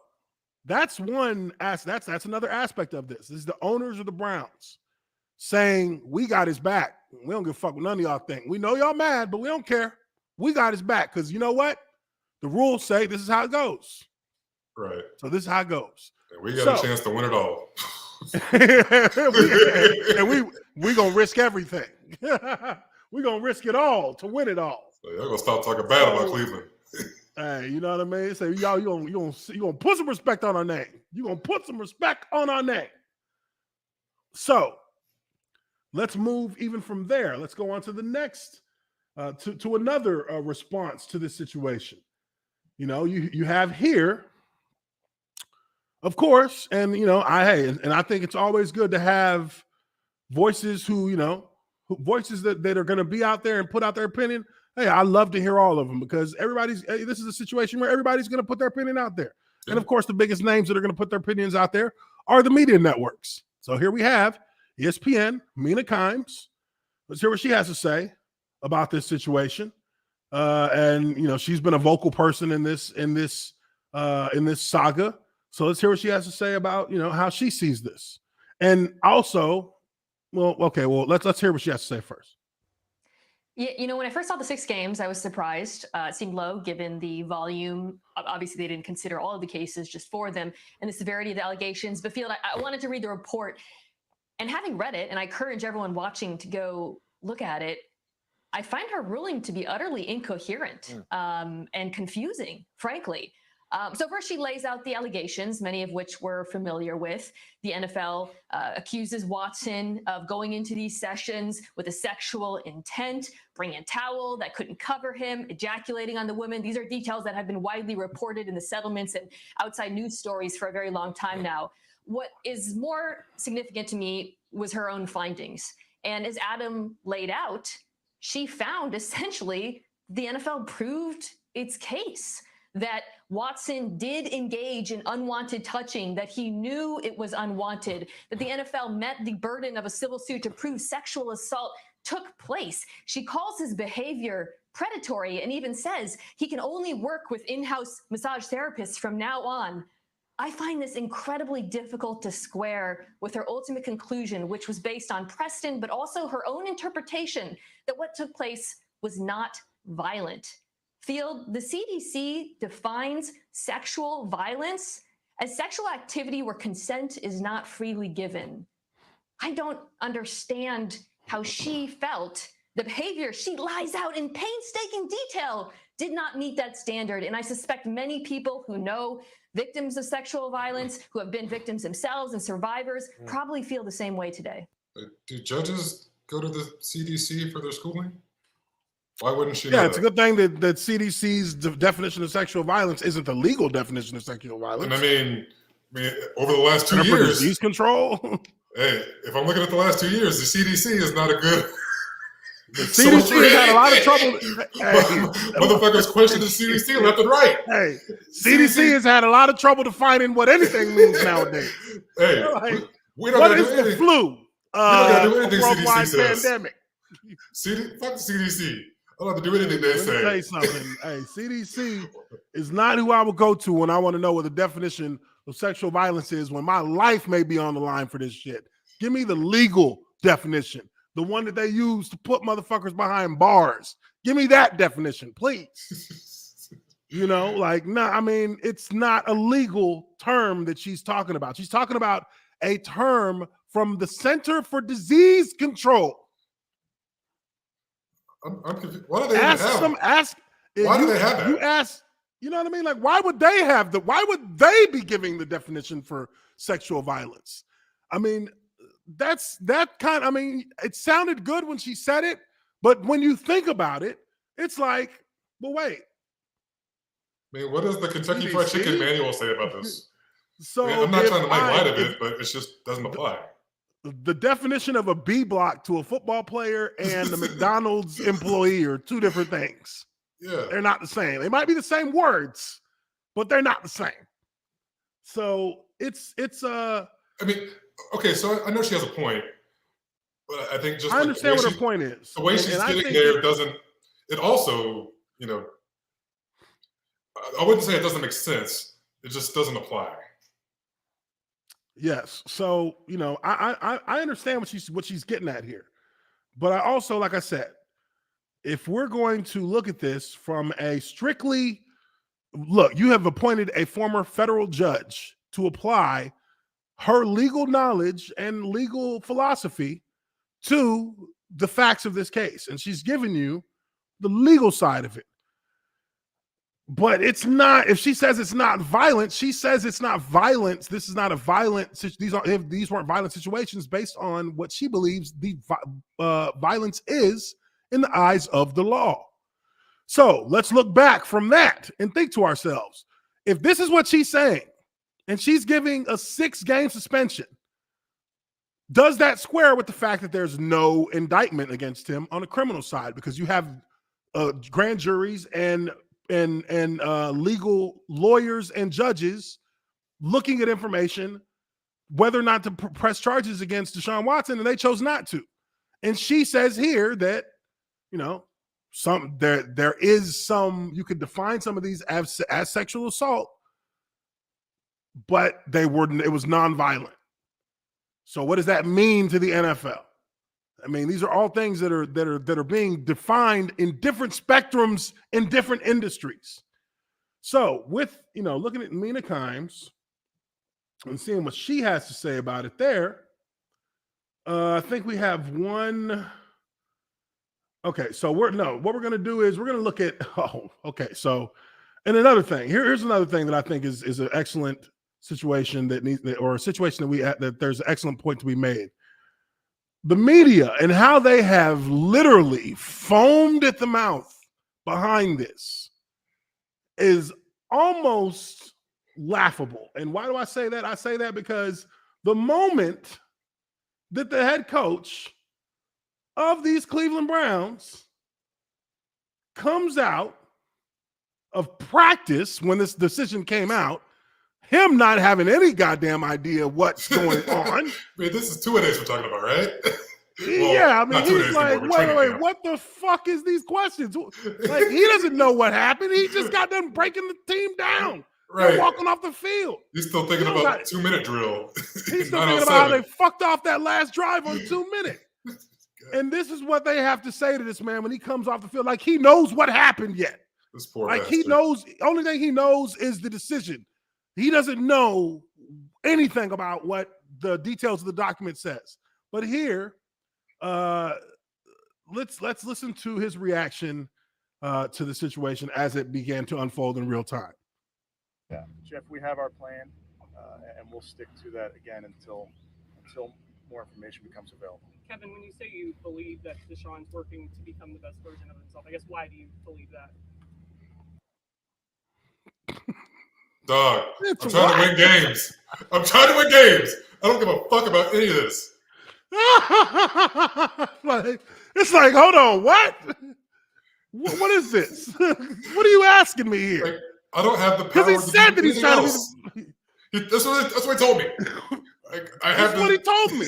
that's one. That's another aspect of this. This is the owners of the Browns saying we got his back. We don't give a fuck what none of y'all think. We know y'all mad, but we don't care. We got his back because you know what? The rules say this is how it goes. Right. So this is how it goes. And we got a chance to win it all. and we gonna risk everything. We gonna risk it all to win it all. So y'all gonna stop talking bad about Cleveland. Hey, you know what I mean? So y'all, you gonna put some respect on our name. You gonna put some respect on our name. So let's move even from there. Let's go on to the next, to another response to this situation. You know, you have here, of course, and I think it's always good to have voices voices that are going to be out there and put out their opinion. Hey, I love to hear all of them because this is a situation where everybody's going to put their opinion out there. Yeah. And of course, the biggest names that are going to put their opinions out there are the media networks. So here we have ESPN, Mina Kimes. Let's hear what she has to say about this situation. And she's been a vocal person in this in this saga. So let's hear what she has to say about, how she sees this. And also, let's hear what she has to say first. Yeah, when I first saw the 6 games, I was surprised. It seemed low given the volume. Obviously, they didn't consider all of the cases, just 4 of them, and the severity of the allegations. But Field, I wanted to read the report. And having read it, and I encourage everyone watching to go look at it, I find her ruling to be utterly incoherent and confusing, frankly. So first she lays out the allegations, many of which we're familiar with. The NFL accuses Watson of going into these sessions with a sexual intent, bringing a towel that couldn't cover him, ejaculating on the woman. These are details that have been widely reported in the settlements and outside news stories for a very long time now. What is more significant to me was her own findings. And as Adam laid out, she found essentially the NFL proved its case that Watson did engage in unwanted touching, that he knew it was unwanted, that the NFL met the burden of a civil suit to prove sexual assault took place. She calls his behavior predatory and even says he can only work with in-house massage therapists from now on. I find this incredibly difficult to square with her ultimate conclusion, which was based on Preston, but also her own interpretation that what took place was not violent. Field, the CDC defines sexual violence as sexual activity where consent is not freely given. I don't understand how she felt the behavior she lies out in painstaking detail did not meet that standard. And I suspect many people who know victims of sexual violence, who have been victims themselves and survivors, probably feel the same way today. Do judges go to the CDC for their schooling? Why wouldn't she know it's a good thing that CDC's definition of sexual violence isn't the legal definition of sexual violence. And I mean over the last 2 years, disease control. Hey, if I'm looking at the last 2 years, the CDC is not a good. The CDC has had a lot of trouble. Motherfuckers question the CDC left and right. Hey, CDC has had a lot of trouble defining what anything means nowadays. Hey, we don't what gotta is do the anything. flu? We don't gotta do anything worldwide CDC says. Pandemic. Fuck the CDC. I don't have to do anything they say. Let me tell you something. Hey, CDC is not who I would go to when I want to know what the definition of sexual violence is when my life may be on the line for this shit. Give me the legal definition, the one that they use to put motherfuckers behind bars. Give me that definition, please. It's not a legal term that she's talking about. She's talking about a term from the Center for Disease Control. I'm confused. Why do they have that? Why do they have that? You ask, you know what I mean? Like, why would they be giving the definition for sexual violence? I mean, it sounded good when she said it, but when you think about it, it's like, well, wait. I mean, what does the Kentucky Fried Chicken manual say about this? So I'm not trying to make light of it, but it just doesn't apply. The definition of a B block to a football player and a McDonald's employee are two different things. Yeah. They're not the same. They might be the same words, but they're not the same. So it's I mean, okay, so I know she has a point, but I think I understand what her point is. The way she's getting there doesn't, it also, I wouldn't say it doesn't make sense. It just doesn't apply. Yes. So, I understand what she's getting at here. But I also, like I said, if we're going to look at this from a strictly, you have appointed a former federal judge to apply her legal knowledge and legal philosophy to the facts of this case. And she's given you the legal side of it. But it's not, if she says it's not violent, she says it's not violence. This is not a violent, these weren't violent situations based on what she believes the violence is in the eyes of the law. So let's look back from that and think to ourselves, if this is what she's saying, and she's giving a 6-game suspension, does that square with the fact that there's no indictment against him on the criminal side? Because you have grand juries and legal lawyers and judges looking at information, whether or not to press charges against Deshaun Watson, and they chose not to. And she says here that, there is some, you could define some of these as sexual assault, but it was nonviolent. So what does that mean to the NFL? I mean, these are all things that are being defined in different spectrums in different industries. So with, looking at Mina Kimes and seeing what she has to say about it there, I think we have one. Okay, so what we're going to do is we're going to look at, so, and another thing, here's another thing that I think is an excellent situation or a situation that there's an excellent point to be made. The media and how they have literally foamed at the mouth behind this is almost laughable. And why do I say that? I say that because the moment that the head coach of these Cleveland Browns comes out of practice when this decision came out, him not having any goddamn idea what's going on. Man, this is 2 days we're talking about, right? Yeah, I mean, he's like, wait, what the fuck is these questions? Like, he doesn't know what happened. He just got done breaking the team down. Right. They're walking off the field. He's still thinking about 2-minute drill. He's still thinking about how they fucked off that last drive on 2 minutes. And this is what they have to say to this man when he comes off the field. Like, he knows what happened yet. This poor like, bastard. He knows, only thing he knows is the decision. He doesn't know anything about what the details of the document says. But here, let's listen to his reaction to the situation as it began to unfold in real time. Yeah, Jeff, we have our plan, and we'll stick to that again until more information becomes available. Kevin, when you say you believe that Deshaun's working to become the best version of himself, I guess why do you believe that? Dog, I'm trying to win games. I don't give a fuck about any of this. It's like, hold on, what? What is this? What are you asking me here? Like, I don't have the power. Because he said that he's trying to be. That's what he told me. That's what he told me.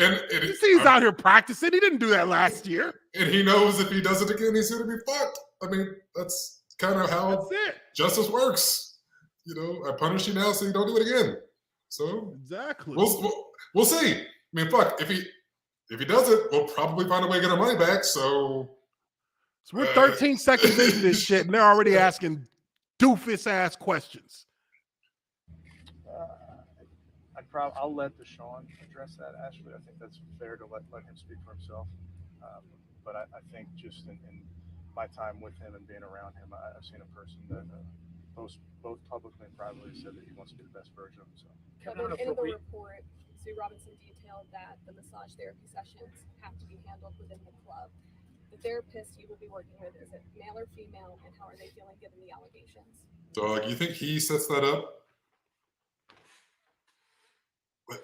and he's out here practicing. He didn't do that last year. And he knows if he does it again, he's going to be fucked. I mean, that's kind of how justice works. I punish you now so you don't do it again. So exactly. We'll see. I mean, fuck, if he does it, we'll probably find a way to get our money back. So we're 13 seconds into this shit, and they're already asking doofus-ass questions. I'll let Deshaun address that, Ashley. I think that's fair to let him speak for himself. But I think just in my time with him and being around him, I've seen a person that both publicly and privately said that he wants to be the best version of himself. Kevin, in the report, Sue Robinson detailed that the massage therapy sessions have to be handled within the club. The therapist he will be working with, is it male or female, and how are they feeling given the allegations? Dog, you think he sets that up?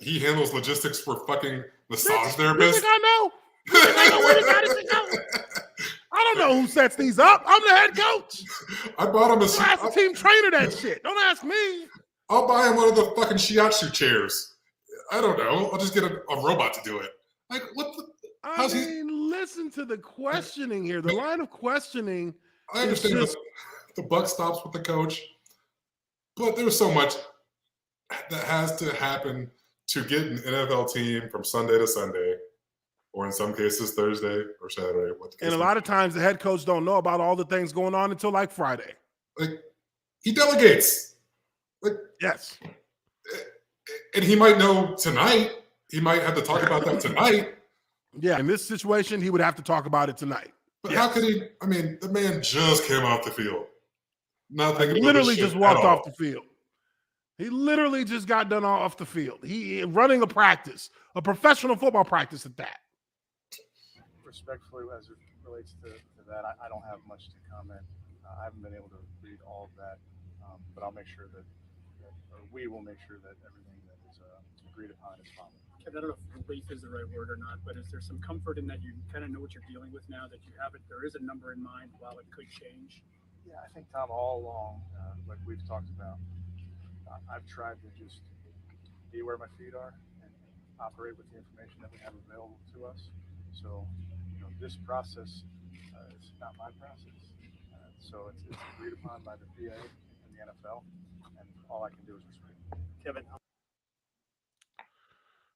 He handles logistics for fucking massage therapists? You think I know? You think I know where he got it to go? I don't know who sets these up. I'm the head coach. I bought him ask the team trainer that shit. Don't ask me. I'll buy him one of the fucking shiatsu chairs. I don't know. I'll just get a robot to do it. Like, what the... listen to the questioning here. The line of questioning. I understand the buck stops with the coach, but there's so much that has to happen to get an NFL team from Sunday to Sunday, or in some cases Thursday or Saturday. And a lot of times the head coach don't know about all the things going on until like Friday. Like, he delegates. Like, yes. And he might know tonight. He might have to talk about that tonight. Yeah, in this situation, he would have to talk about it tonight. But how could he? I mean, the man just came off the field. Literally just walked off the field. He literally just got done off the field. He running a practice, a professional football practice at that. Respectfully, as it relates to that, I don't have much to comment. I haven't been able to read all of that, but I'll make sure that we will make sure that everything that is agreed upon is followed. I don't know if relief is the right word or not, but is there some comfort in that you kind of know what you're dealing with now, that you have it? There is a number in mind while it could change. Yeah, I think, Tom, all along, like we've talked about, I've tried to just be where my feet are and operate with the information that we have available to us. So, this process is not my process. So it's agreed upon by the PA and the NFL, and all I can do is respect. Kevin.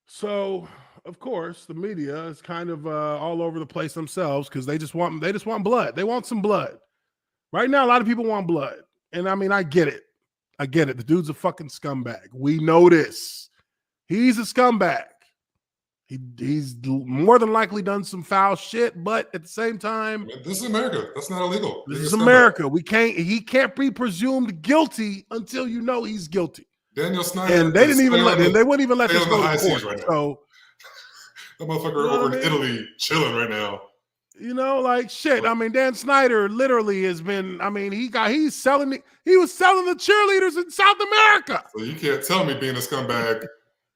So, of course, the media is kind of all over the place themselves because they just want blood. They want some blood. Right now, a lot of people want blood. And I mean, I get it. I get it. The dude's a fucking scumbag. We know this. He's a scumbag. He's more than likely done some foul shit, but at the same time, this is America. That's not illegal. This is America. He can't be presumed guilty until you know he's guilty. Daniel Snyder, and they didn't even they wouldn't even let this go to court. Right so that motherfucker over in Italy chilling right now. You know, like shit. I mean, Dan Snyder literally has been. I mean, he was selling the cheerleaders in South America. So you can't tell me being a scumbag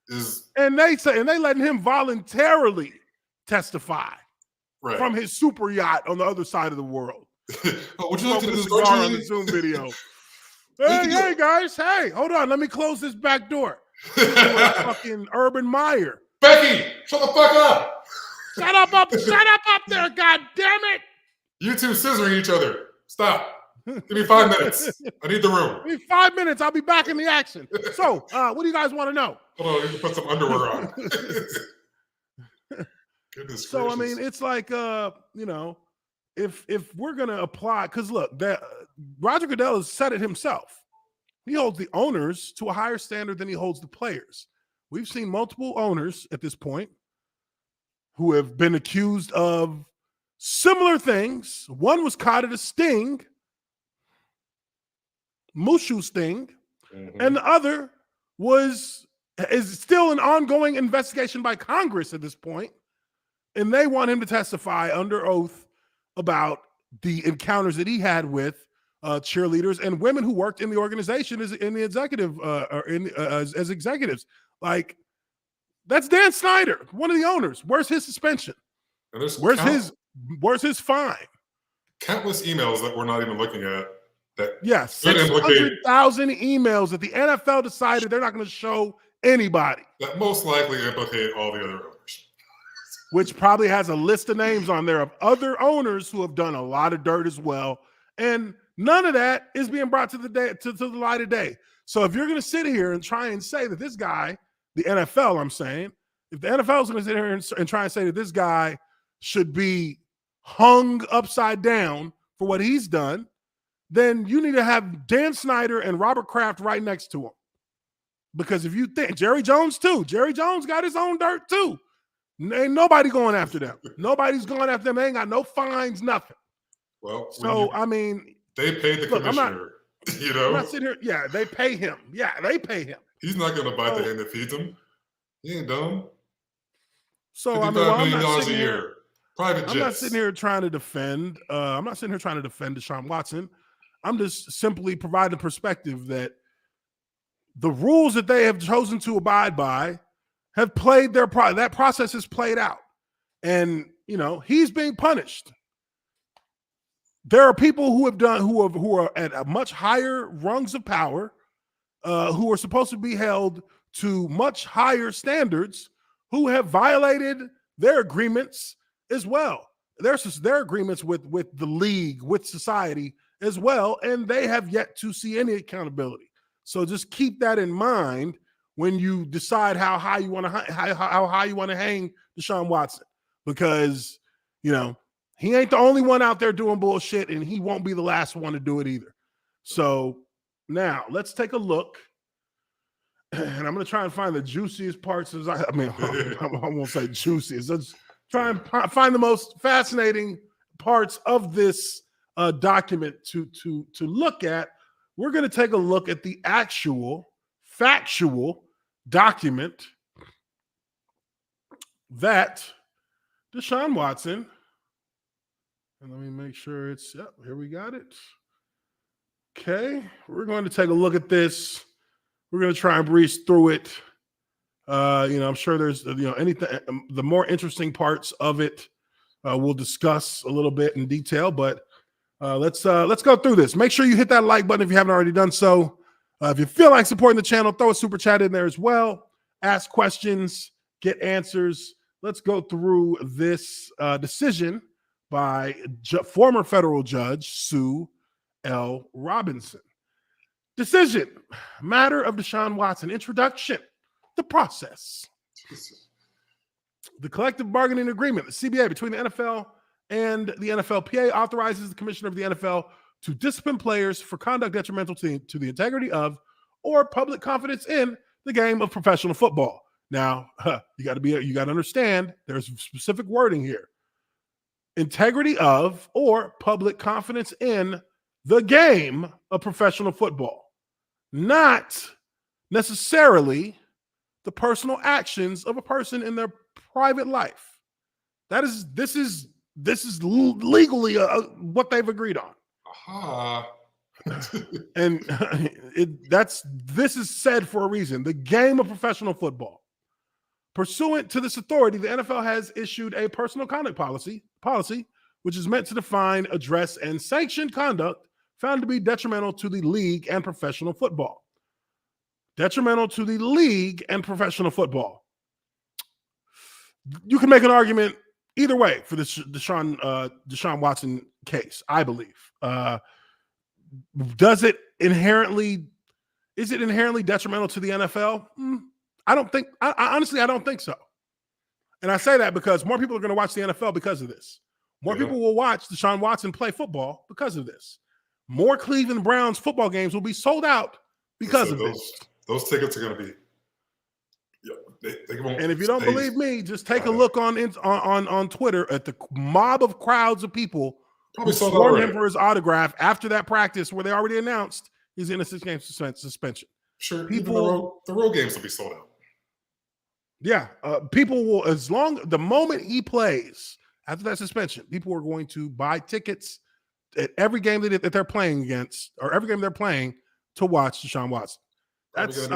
is. And they letting him voluntarily testify from his super yacht on the other side of the world. Oh, would you like to do this on the Zoom video? Hey guys, hey, hold on, let me close this back door. Fucking Urban Meyer. Becky, shut the fuck up. Shut up there, god damn it. You two scissoring each other. Stop. Give me 5 minutes. I need the room. Give me 5 minutes. I'll be back in the action. So, what do you guys want to know? Hold on, you can put some underwear on. Goodness so, gracious. I mean, it's like, you know, if we're going to apply, because look, that Roger Goodell has said it himself. He holds the owners to a higher standard than he holds the players. We've seen multiple owners at this point who have been accused of similar things. One was caught at a sting, Mushu sting, and the other is still an ongoing investigation by Congress at this point, and they want him to testify under oath about the encounters that he had with cheerleaders and women who worked in the organization as in the executive as executives. Like, that's Dan Snyder, one of the owners. Where's his suspension? Where's his fine? Countless emails that we're not even looking at. That 600,000 emails that the NFL decided they're not going to show anybody. That most likely implicate all the other owners. Which probably has a list of names on there of other owners who have done a lot of dirt as well. And none of that is being brought to the light of day. So if you're going to sit here and try and say that this guy, the NFL, I'm saying, if the NFL is going to sit here and try and say that this guy should be hung upside down for what he's done, then you need to have Dan Snyder and Robert Kraft right next to him. Because if you think, Jerry Jones too, Jerry Jones got his own dirt too. Ain't nobody going after them. Nobody's going after them. They ain't got no fines, nothing. Well, so I mean, they paid the commissioner. You know, I'm not sitting here. Yeah, they pay him. Yeah, they pay him. He's not going to bite the hand that feeds him. He ain't dumb. So I mean, $55 million a year. Private jets. I'm not sitting here trying to defend. I'm not sitting here trying to defend Deshaun Watson. I'm just simply providing perspective that the rules that they have chosen to abide by have played that process has played out. And, you know, he's being punished. There are people who are at a much higher rungs of power, who are supposed to be held to much higher standards, who have violated their agreements as well. Their agreements with the league, with society as well, and they have yet to see any accountability. So just keep that in mind when you decide how high you want to hang Deshaun Watson, because, you know, he ain't the only one out there doing bullshit, and he won't be the last one to do it either. So now let's take a look, and I'm going to try and find the juiciest parts. I won't say juiciest. Let's try and find the most fascinating parts of this document to look at. We're going to take a look at the actual factual document that Deshaun Watson, and let me make sure it's, yep, here we got it. Okay, we're going to take a look at this. We're going to try and breeze through it. You know, I'm sure there's, anything, the more interesting parts of it we'll discuss a little bit in detail, but let's go through this. Make sure you hit that like button if you haven't already done so. If you feel like supporting the channel, throw a super chat in there as well. Ask questions, get answers. Let's go through this decision by former federal judge Sue L. Robinson. Decision. Matter of Deshaun Watson. Introduction. The process. The collective bargaining agreement, the CBA, between the NFL and the NFLPA authorizes the commissioner of the NFL to discipline players for conduct detrimental to the integrity of or public confidence in the game of professional football. Now, you got to understand there's specific wording here. Integrity of or public confidence in the game of professional football, not necessarily the personal actions of a person in their private life. This is legally what they've agreed on. Aha. And this is said for a reason. The game of professional football. Pursuant to this authority, the NFL has issued a personal conduct policy, which is meant to define, address, and sanction conduct found to be detrimental to the league and professional football. Detrimental to the league and professional football. You can make an argument either way for this Deshaun Watson case, I believe. Is it inherently detrimental to the NFL? Honestly, I don't think so. And I say that because more people are going to watch the NFL because of this. More people will watch Deshaun Watson play football because of this. More Cleveland Browns football games will be sold out because of this. Those tickets are going to be. They won't. And if you don't believe me, just take a look on Twitter at the mob of crowds of people who swarmed him for his autograph after that practice where they already announced he's in a 6-game suspension. Sure, people, the road games will be sold out. Yeah, people will, the moment he plays after that suspension, people are going to buy tickets at every game that they're playing against, or every game they're playing to watch Deshaun Watson. That's,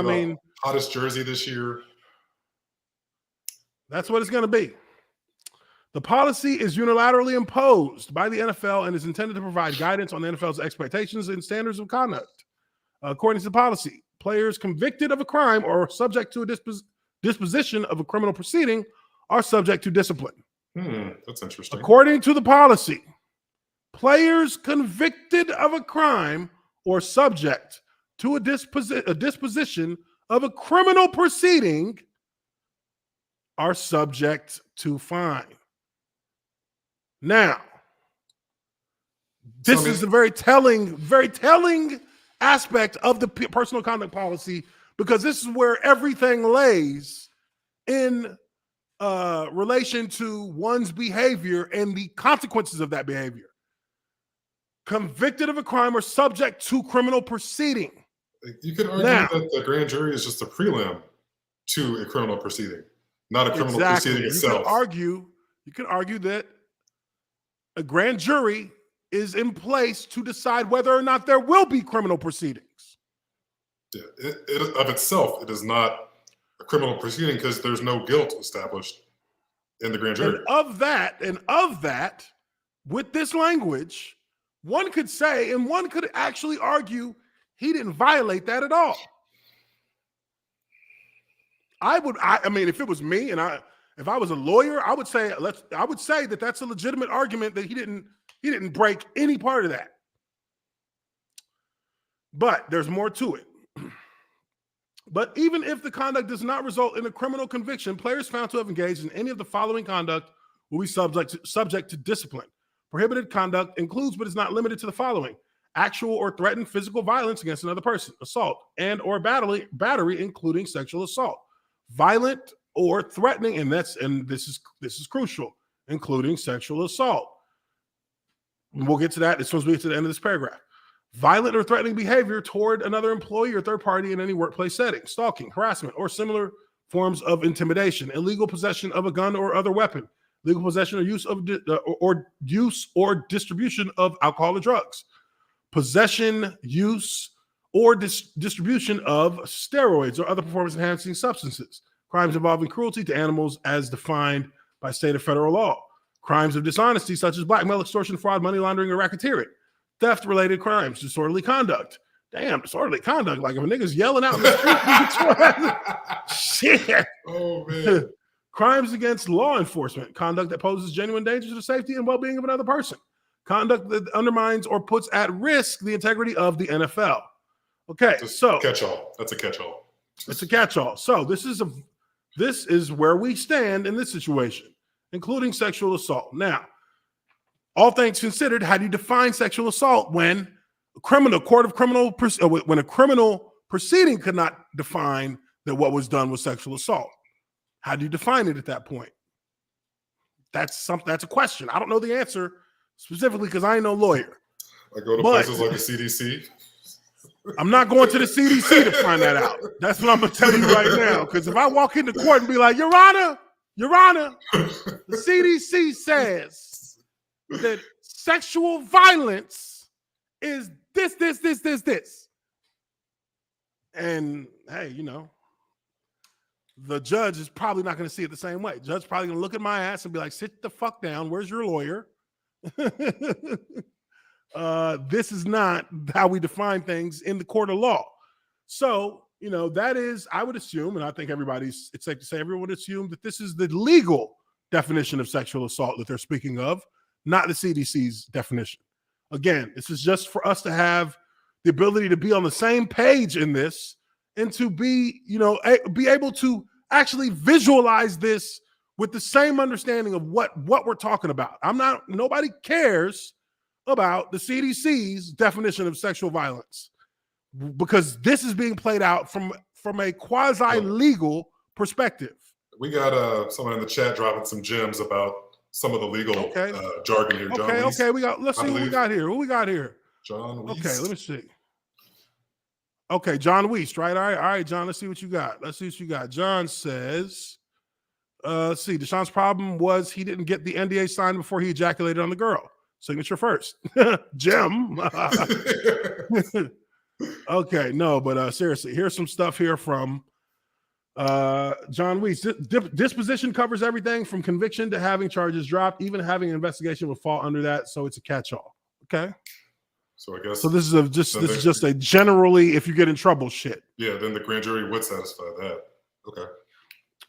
hottest jersey this year. That's what it's going to be. The policy is unilaterally imposed by the NFL and is intended to provide guidance on the NFL's expectations and standards of conduct. According to the policy, players convicted of a crime or subject to a disposition of a criminal proceeding are subject to discipline. That's interesting. According to the policy, players convicted of a crime or subject to a disposition of a criminal proceeding are subject to fine. Now, this is a very telling aspect of the personal conduct policy, because this is where everything lays in relation to one's behavior and the consequences of that behavior. Convicted of a crime or subject to criminal proceeding. You could argue that the grand jury is just a prelim to a criminal proceeding, not a criminal proceeding itself. You could argue that a grand jury is in place to decide whether or not there will be criminal proceedings. Yeah, of itself, it is not a criminal proceeding because there's no guilt established in the grand jury. And of that, with this language, one could say, and one could actually argue, he didn't violate that at all. I mean, if it was me and if I was a lawyer, I would say that that's a legitimate argument that he didn't break any part of that. But there's more to it. But even if the conduct does not result in a criminal conviction, players found to have engaged in any of the following conduct will be subject to discipline. Prohibited conduct includes, but is not limited to, the following: actual or threatened physical violence against another person, assault, and or battery, including sexual assault, violent or threatening, and this is crucial, including sexual assault. We'll get to that as soon as we get to the end of this paragraph. Violent or threatening behavior toward another employee or third party in any workplace setting, stalking, harassment, or similar forms of intimidation, illegal possession of a gun or other weapon, legal possession or use or distribution of alcohol or drugs, possession, use, or distribution of steroids or other performance-enhancing substances, crimes involving cruelty to animals as defined by state or federal law, crimes of dishonesty such as blackmail, extortion, fraud, money laundering, or racketeering, theft-related crimes, disorderly conduct. Damn, disorderly conduct. Like if a nigga's yelling out in the street. Shit. Oh, man. Crimes against law enforcement, conduct that poses genuine danger to the safety and well-being of another person, conduct that undermines or puts at risk the integrity of the NFL, Okay, so catch-all. That's a catch-all. It's a catch-all. So this is where we stand in this situation, including sexual assault. Now, all things considered, how do you define sexual assault when a criminal proceeding could not define that what was done was sexual assault? How do you define it at that point? That's a question. I don't know the answer specifically because I ain't no lawyer. I go to places like the CDC. I'm not going to the CDC to find that out. That's what I'm going to tell you right now. Because if I walk into court and be like, Your Honor, the CDC says that sexual violence is this. And hey, the judge is probably not going to see it the same way. The judge's probably going to look at my ass and be like, sit the fuck down. Where's your lawyer? This is not how we define things in the court of law. So, that is, I would assume, and I think it's safe to say everyone would assume that this is the legal definition of sexual assault that they're speaking of, not the CDC's definition. Again, this is just for us to have the ability to be on the same page in this and to be able to actually visualize this with the same understanding of what we're talking about. Nobody cares about the CDC's definition of sexual violence because this is being played out from a quasi-legal perspective. We got someone in the chat dropping some gems about some of the legal jargon here. John Weiss, let's see what we got here. Who we got here? John Weiss. Okay, let me see. Okay, John Weiss, right? All right, John, let's see what you got. John says, let's see, Deshaun's problem was he didn't get the NDA signed before he ejaculated on the girl. Signature first. Gem. Okay, no, but seriously, here's some stuff here from John Weiss. Disposition covers everything from conviction to having charges dropped. Even having an investigation will fall under that, so it's a catch-all. Okay. So I guess. So this is just a generally if you get in trouble shit. Yeah, then the grand jury would satisfy that. Okay.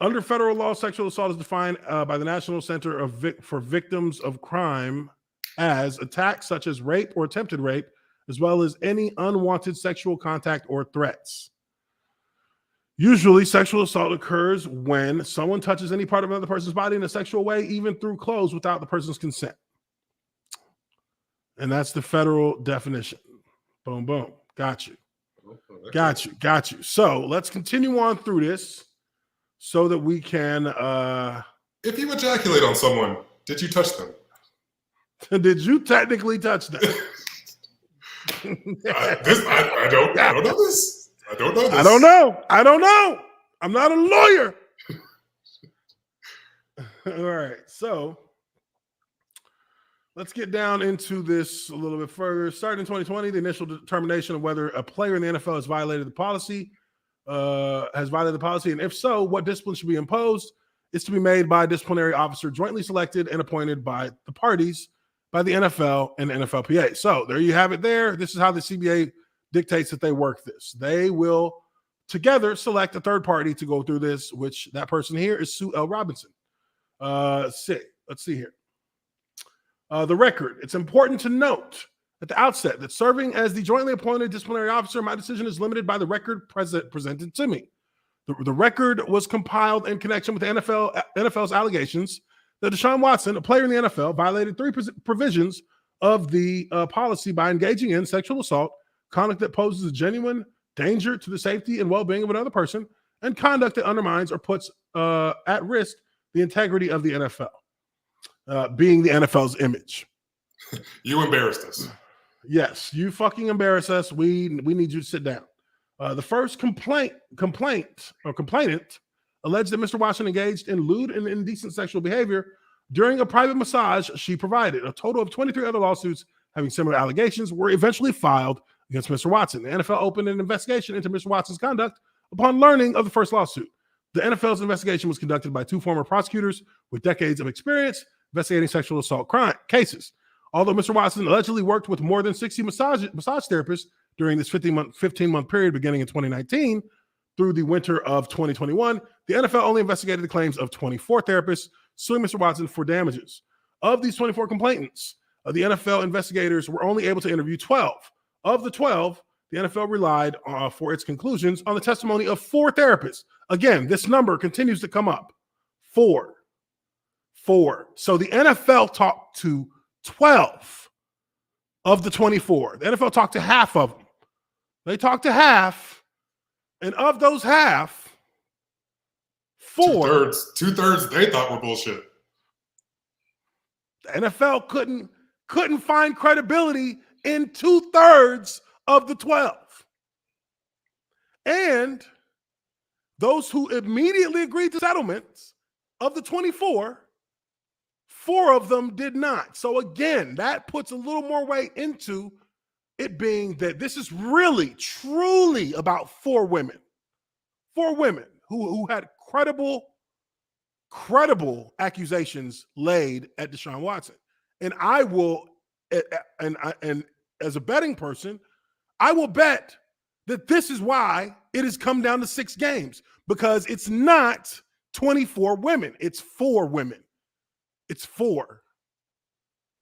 Under federal law, sexual assault is defined by the National Center for Victims of Crime as attacks such as rape or attempted rape, as well as any unwanted sexual contact or threats. Usually, sexual assault occurs when someone touches any part of another person's body in a sexual way, even through clothes, without the person's consent. And that's the federal definition. Boom, boom. Got you. So let's continue on through this so that we can... if you ejaculate on someone, did you touch them? Did you technically touch them? I don't know this. I don't know. I'm not a lawyer. All right. So let's get down into this a little bit further. Starting in 2020, the initial determination of whether a player in the NFL has violated the policy, and if so, what discipline should be imposed, is to be made by a disciplinary officer jointly selected and appointed by the parties, by the NFL and the NFLPA. So there you have it there. This is how the CBA dictates that they work this. They will together select a third party to go through this, which that person here is Sue L. Robinson. Let's see here. The record. It's important to note at the outset that serving as the jointly appointed disciplinary officer, my decision is limited by the record presented to me. The record was compiled in connection with the NFL's allegations that Deshaun Watson, a player in the NFL, violated 3 provisions of the policy by engaging in sexual assault, conduct that poses a genuine danger to the safety and well-being of another person, and conduct that undermines or puts at risk the integrity of the NFL, being the NFL's image. You embarrassed us. Yes, you fucking embarrass us. We need you to sit down. The first complainant alleged that Mr. Watson engaged in lewd and indecent sexual behavior during a private massage she provided. A total of 23 other lawsuits having similar allegations were eventually filed against Mr. Watson. The NFL opened an investigation into Mr. Watson's conduct upon learning of the first lawsuit. The NFL's investigation was conducted by 2 former prosecutors with decades of experience investigating sexual assault cases. Although Mr. Watson allegedly worked with more than 60 massage therapists during this 15-month period beginning in 2019 through the winter of 2021, the NFL only investigated the claims of 24 therapists suing Mr. Watson for damages. Of these 24 complainants, the NFL investigators were only able to interview 12. Of the 12, the NFL relied for its conclusions on the testimony of 4 therapists. Again, this number continues to come up. 4. So the NFL talked to 12 of the 24. The NFL talked to half of them. They talked to half, and of those half, 4. Two-thirds they thought were bullshit. The NFL couldn't find credibility in 2/3 of the 12. And those who immediately agreed to settlements of the 24, 4 of them did not. So again, that puts a little more weight into it being that this is really, truly about 4 women. 4 women who had credible accusations laid at Deshaun Watson. And I will, and as a betting person, I will bet that this is why it has come down to 6 games, because it's not 24 women. It's 4 women. It's 4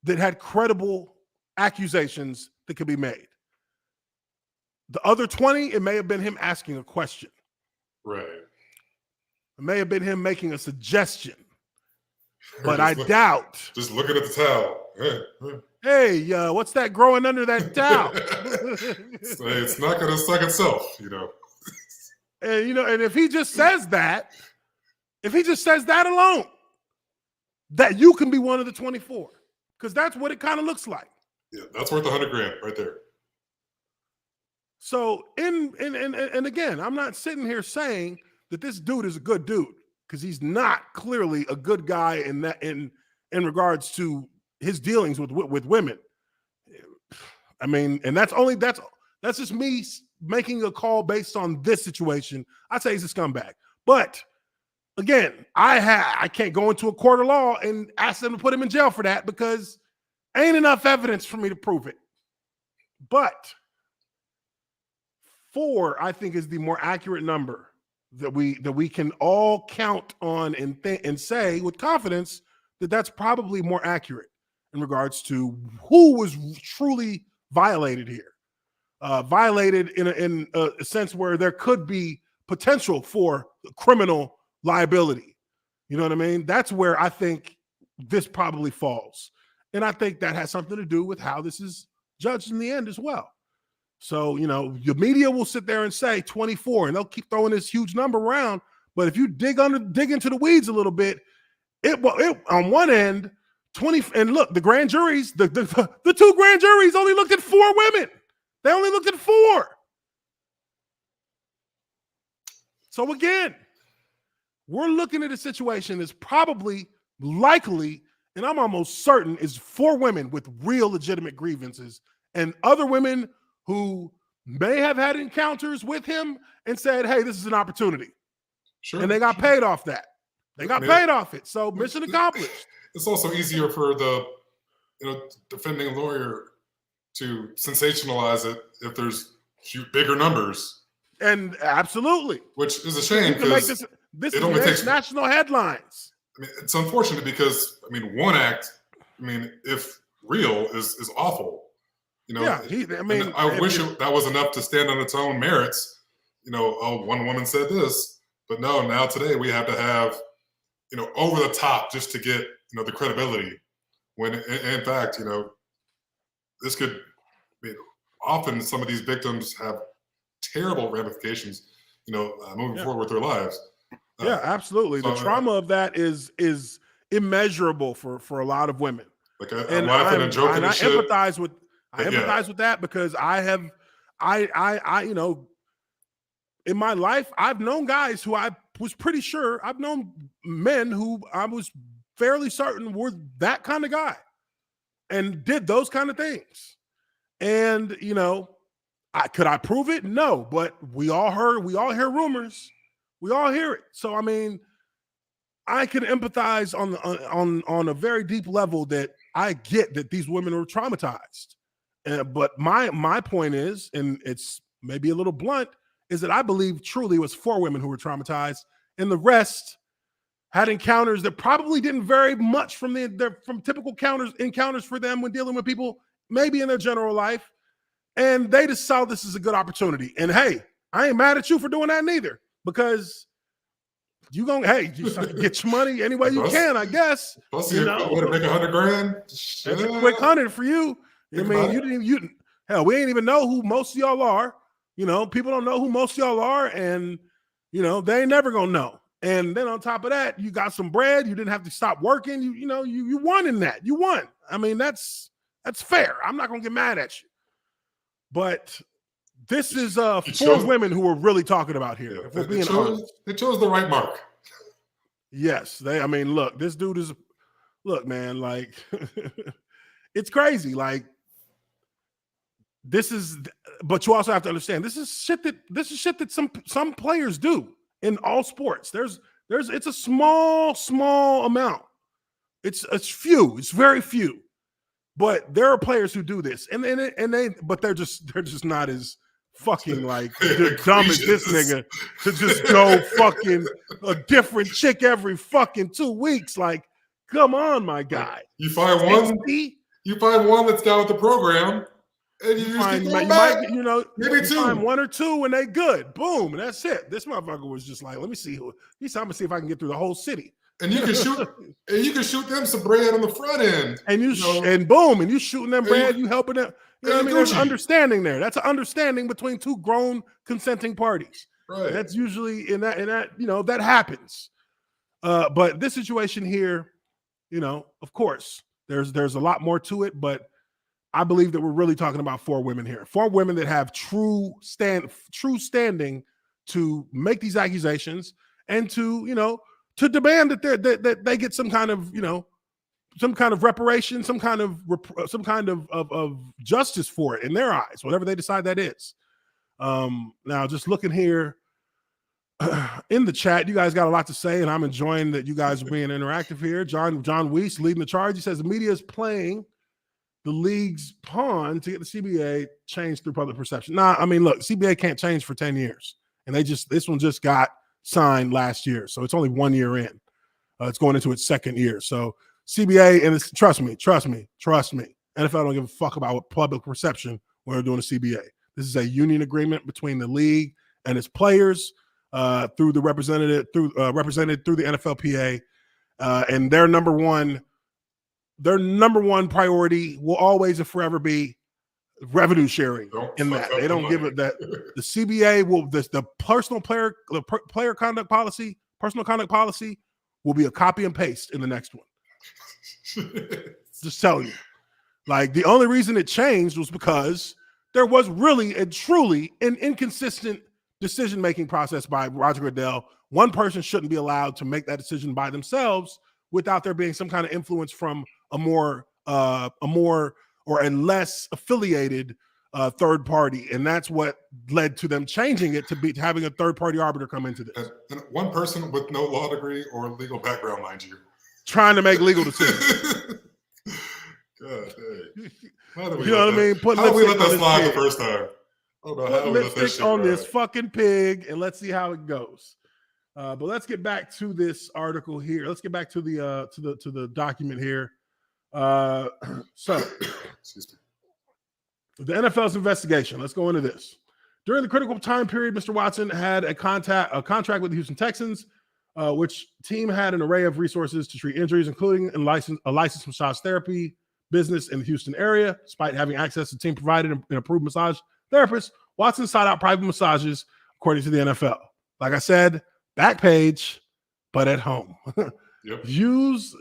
that had credible accusations that could be made. The other 20, it may have been him asking a question. Right. It may have been him making a suggestion. But I doubt. Just looking at the towel. Hey, what's that growing under that towel? It's not going to suck itself, you know. And if he just says that, alone, that you can be one of the 24, because that's what it kind of looks like. Yeah, that's worth $100,000 right there. So, and again, I'm not sitting here saying that this dude is a good dude, because he's not clearly a good guy in regards to his dealings with women. I mean, and that's just me making a call based on this situation. I say he's a scumbag. But again, I can't go into a court of law and ask them to put him in jail for that, because ain't enough evidence for me to prove it. But 4, I think, is the more accurate number that we can all count on and say with confidence that that's probably more accurate in regards to who was truly violated here. Violated in a sense where there could be potential for criminal liability. You know what I mean? That's where I think this probably falls. And I think that has something to do with how this is judged in the end as well. So, the media will sit there and say 24, and they'll keep throwing this huge number around. But if you dig into the weeds a little bit, it on one end, 20, and look, the grand juries, the 2 grand juries only looked at 4 women. They only looked at 4. So again, we're looking at a situation that's probably likely, and I'm almost certain, is 4 women with real legitimate grievances, and other women who may have had encounters with him and said, hey, this is an opportunity. Sure. And they got paid off that. They got paid off it. So mission accomplished. It's also easier for the defending lawyer to sensationalize it if there's bigger numbers. And absolutely. Which is a shame, because this only takes national headlines. I mean, it's unfortunate because, one act, if real, is awful. Yeah, I wish that was enough to stand on its own merits. One woman said this, but no, now today we have to have, over the top just to get, the credibility. When in fact, this could, often some of these victims have terrible ramifications, moving forward with their lives. Yeah, absolutely. The trauma of that is immeasurable for a lot of women. Like I'm laughing and joking. And I empathize with. I empathize with that, because I in my life, I've known guys who I was pretty sure, I've known men who I was fairly certain were that kind of guy and did those kind of things. And, could I prove it? No, but we all hear rumors. We all hear it. So, I can empathize on a very deep level that I get that these women are traumatized. But my point is, and it's maybe a little blunt, is that I believe truly it was 4 women who were traumatized, and the rest had encounters that probably didn't vary much from typical encounters for them when dealing with people, maybe in their general life. And they just saw this as a good opportunity. And hey, I ain't mad at you for doing that neither, because you get your money any way you can, I guess. Plus, you want to make $100,000. That's a quick 100 for you. I mean, hell, we ain't even know who most of y'all are. People don't know who most of y'all are, and they ain't never gonna know. And then on top of that, you got some bread. You didn't have to stop working. You won in that. You won. I mean, that's fair. I'm not gonna get mad at you. But this is 4 women who we're really talking about here. Yeah, if we're being honest, they chose the right mark. Yes, look, this dude is. Look, man, like it's crazy. Like this is, but you also have to understand this is shit that some players do in all sports. It's a small amount. It's few. It's very few. But there are players who do this, but they're just not as fucking like dumb as this nigga to just go fucking a different chick every fucking 2 weeks. Like, come on, my guy. You find one that's down with the program, and you find find 1 or 2 and they good. Boom, and that's it. This motherfucker was just like, let me see who. I'm gonna see if I can get through the whole city. And you can shoot them some bread on the front end. And and boom, and you shooting them bread, you helping them. You know what I mean? There's an understanding there. That's an understanding between 2 grown consenting parties. Right. That's usually in that that happens. But this situation here, of course, there's a lot more to it, but I believe that we're really talking about 4 women here. 4 women that have true standing to make these accusations and to demand that they get some kind of reparation, some kind of justice for it in their eyes, whatever they decide that is. Now, just looking here in the chat, you guys got a lot to say, and I'm enjoying that you guys are being interactive here. John Weiss leading the charge. He says the media is playing the league's pawn to get the CBA changed through public perception. Nah, I mean, look, CBA can't change for 10 years, and this one just got signed last year, so it's only 1 year in. It's going into its 2nd year. So CBA, and trust me, NFL don't give a fuck about what public perception when they're doing a CBA. This is a union agreement between the league and its players represented through the NFLPA, and their number one priority will always and forever be revenue sharing. They don't give it that. The CBA will the player conduct policy, personal conduct policy will be a copy and paste in the next one. Just telling you. Like, the only reason it changed was because there was really and truly an inconsistent decision-making process by Roger Goodell. One person shouldn't be allowed to make that decision by themselves without there being some kind of influence from a more or a less affiliated third party, and that's what led to them changing it to having a third party arbiter come into this. And one person with no law degree or legal background, mind you, trying to make legal decisions. God, hey. You know what I mean? How did we let that slide the first time? Put lipstick on this fucking pig, and let's see how it goes. But let's get back to this article here. Let's get back to the document here. So the NFL's investigation. Let's go into this. During the critical time period, Mr. Watson had a contract with the Houston Texans, which team had an array of resources to treat injuries, including a licensed massage therapy business in the Houston area. Despite having access to team-provided and approved massage therapists, Watson sought out private massages, according to the NFL. Like I said, back page, but at home. Yep. Use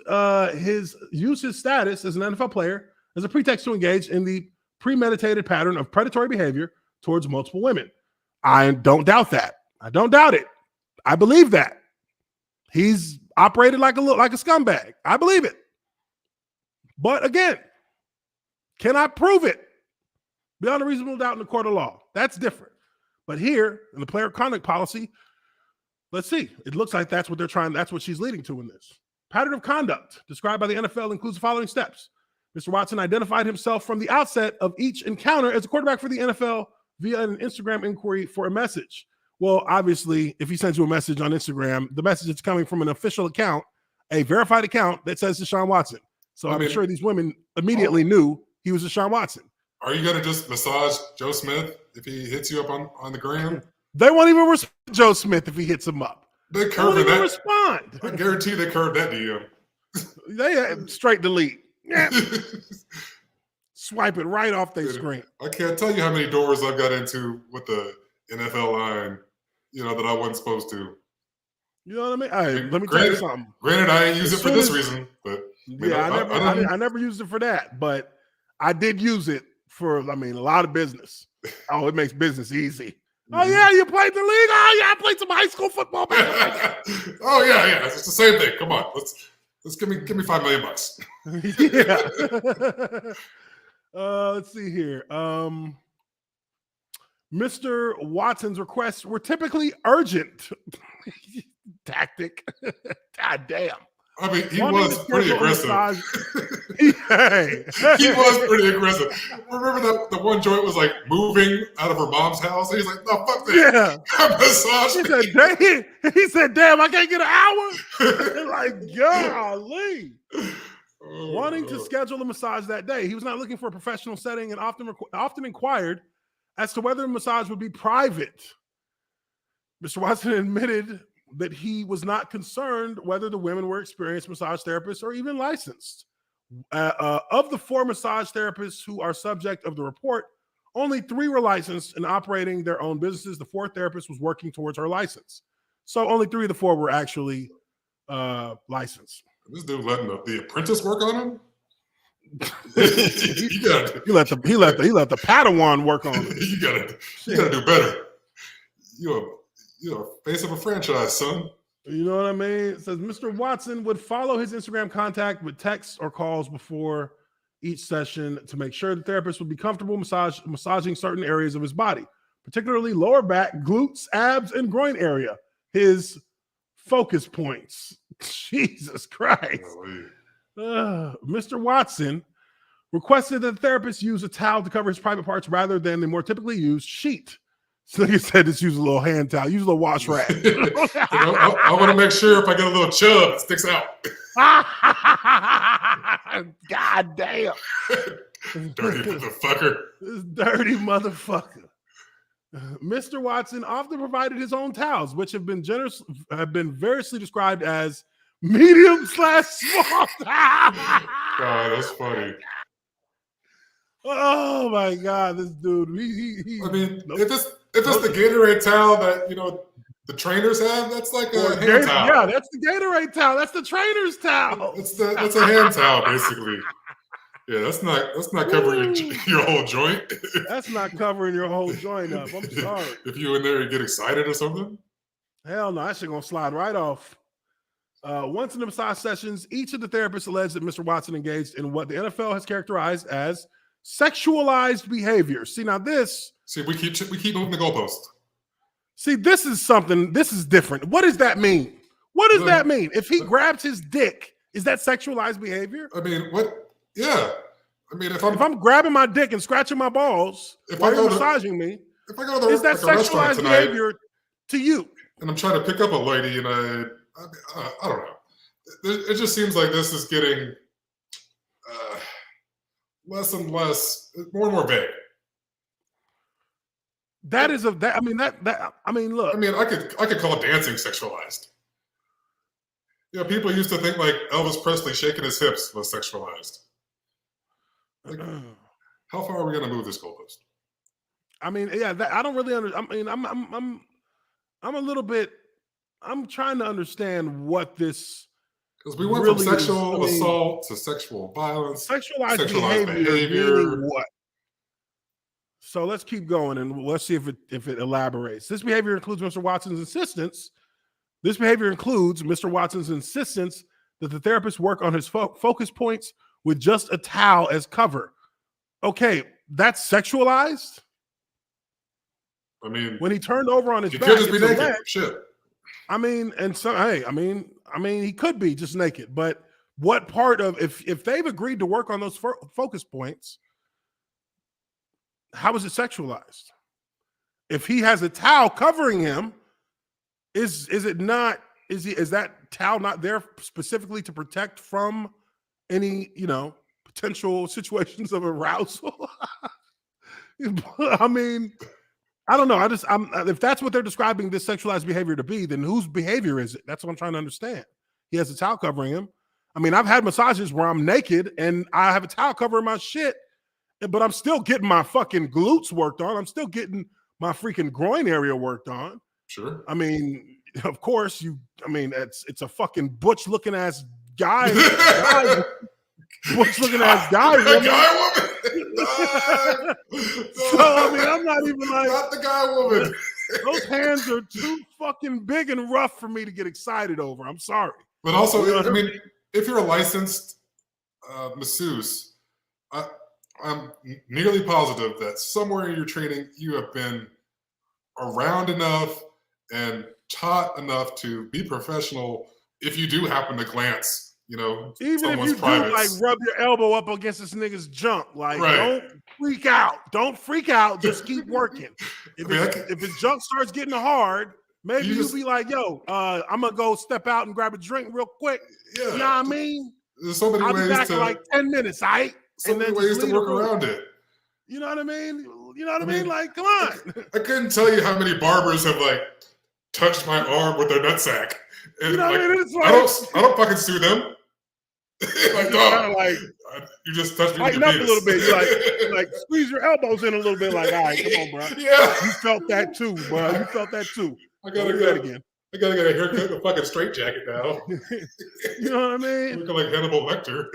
his status as an NFL player as a pretext to engage in the premeditated pattern of predatory behavior towards multiple women. I don't doubt that. I don't doubt it. I believe that. He's operated like a scumbag. I believe it. But again, can I prove it beyond a reasonable doubt in the court of law? That's different. But here in the player conduct policy, let's see. It looks like that's what they're trying. That's what she's leading to in this. Pattern of conduct described by the NFL includes the following steps. Mr. Watson identified himself from the outset of each encounter as a quarterback for the NFL via an Instagram inquiry for a message. Well, obviously, if he sends you a message on Instagram, the message is coming from an official account, a verified account that says Deshaun Watson. So I'm sure these women immediately knew he was Deshaun Watson. Are you gonna just massage Joe Smith if he hits you up on the gram? They won't even respond to Joe Smith if he hits him up. They won't even that. respond. I guarantee they curved that DM. They straight delete. Swipe it right off their screen. I can't tell you how many doors I've got into with the NFL line, that I wasn't supposed to. You know what I mean? Hey, let me tell you something. Granted, I ain't use it for this reason, but I never used it for that, but I did use it for, a lot of business. Oh, it makes business easy. Mm-hmm. Oh yeah, you played the league. Oh yeah, I played some high school football. Oh yeah, it's the same thing. Come on, let's give me $5 million. Yeah. Let's see here. Mr. Watson's requests were typically urgent. Tactic. God damn. I mean, he was pretty aggressive. He was pretty aggressive. Remember the one joint was like moving out of her mom's house? He's like, no, fuck that. Yeah. He said, damn, I can't get an hour? Like, golly. Wanting to schedule a massage that day, he was not looking for a professional setting and often inquired as to whether the massage would be private. Mr. Watson admitted that he was not concerned whether the women were experienced massage therapists or even licensed. Of the 4 massage therapists who are subject of the report, only 3 were licensed and operating their own businesses. The 4th therapist was working towards her license. So only 3 of the 4 were actually licensed. This dude letting the apprentice work on him? he let the Padawan work on him. You gotta do better. You're a face of a franchise, son. You know what I mean? It says Mr. Watson would follow his Instagram contact with texts or calls before each session to make sure the therapist would be comfortable massaging certain areas of his body, particularly lower back, glutes, abs, and groin area. His focus points. Jesus Christ. Mr. Watson requested that the therapist use a towel to cover his private parts rather than the more typically used sheet. So he said, just use a little hand towel, use a little wash rag. I want to make sure if I get a little chub, it sticks out. God damn. Dirty motherfucker. This dirty motherfucker. Mr. Watson often provided his own towels, which have been variously described as medium/small. God, that's funny. Oh my God, this dude. I mean, if it's the Gatorade towel that the trainers have, that's like a hand towel. Yeah, that's the Gatorade towel. That's the trainer's towel. That's a hand towel, basically. Yeah, that's not covering your whole joint. That's not covering your whole joint up. I'm sorry. If you in there, you get excited or something. Hell no, that shit gonna slide right off. Once in the massage sessions, each of the therapists alleged that Mr. Watson engaged in what the NFL has characterized as sexualized behavior. See, now this. See, we keep moving the goalpost. See, this is something. This is different. What does that mean? What does that mean? If he grabs his dick, is that sexualized behavior? I mean, what? Yeah. I mean, if I'm grabbing my dick and scratching my balls while you're massaging me, if I go to is that sexualized behavior to you? And I'm trying to pick up a lady, and I don't know. It just seems like this is getting less and less, more and more vague. Look. I could call dancing sexualized. People used to think like Elvis Presley shaking his hips was sexualized. Like, how far are we going to move this goalpost? I mean, yeah, I don't really understand. I mean, I'm a little bit. I'm trying to understand what this. Because we went from sexual assault to sexual violence, sexualized behavior. What? So let's keep going and let's see if it elaborates. This behavior includes Mr. Watson's insistence. This behavior includes Mr. Watson's insistence that the therapist work on his focus points with just a towel as cover. Okay, that's sexualized? I mean, when he turned over on his back, could just be naked. Shit. I mean, and so he could be just naked. But what part of if they've agreed to work on those focus points, how is it sexualized? If he has a towel covering him, is that towel not there specifically to protect from any potential situations of arousal? I mean, I don't know. If that's what they're describing this sexualized behavior to be, then whose behavior is it? That's what I'm trying to understand. He has a towel covering him. I mean, I've had massages where I'm naked and I have a towel covering my shit, but I'm still getting my fucking glutes worked on. I'm still getting my freaking groin area worked on. Sure. I mean, of course, it's a fucking butch looking ass guy. Butch looking ass guy. Woman. So I mean, I'm not even like not the guy woman. Those hands are too fucking big and rough for me to get excited over. I'm sorry. But also, I mean, if you're a licensed masseuse, I'm nearly positive that somewhere in your training you have been around enough and taught enough to be professional. If you do happen to glance, even if you privates. do, rub your elbow up against this nigga's junk, don't freak out. Don't freak out. Just keep working. If his junk starts getting hard, maybe you'll be like, "Yo, I'm gonna go step out and grab a drink real quick." Yeah, you know what I mean? There's so many I'll ways be back to in like 10 minutes, right? So many ways to work around it. You know what I mean? Like, come on. I couldn't tell you how many barbers have touched my arm with their nutsack. And I mean? It's like, I don't fucking sue them. Dog, you just touched me with your up penis. a little bit. You like squeeze your elbows in a little bit. Like, all right, come on, bro. Yeah, you felt that too, bro. You felt that too. I gotta do that again. I gotta get a haircut and a fucking straight jacket now. You know what I mean? Looking like Hannibal Lecter.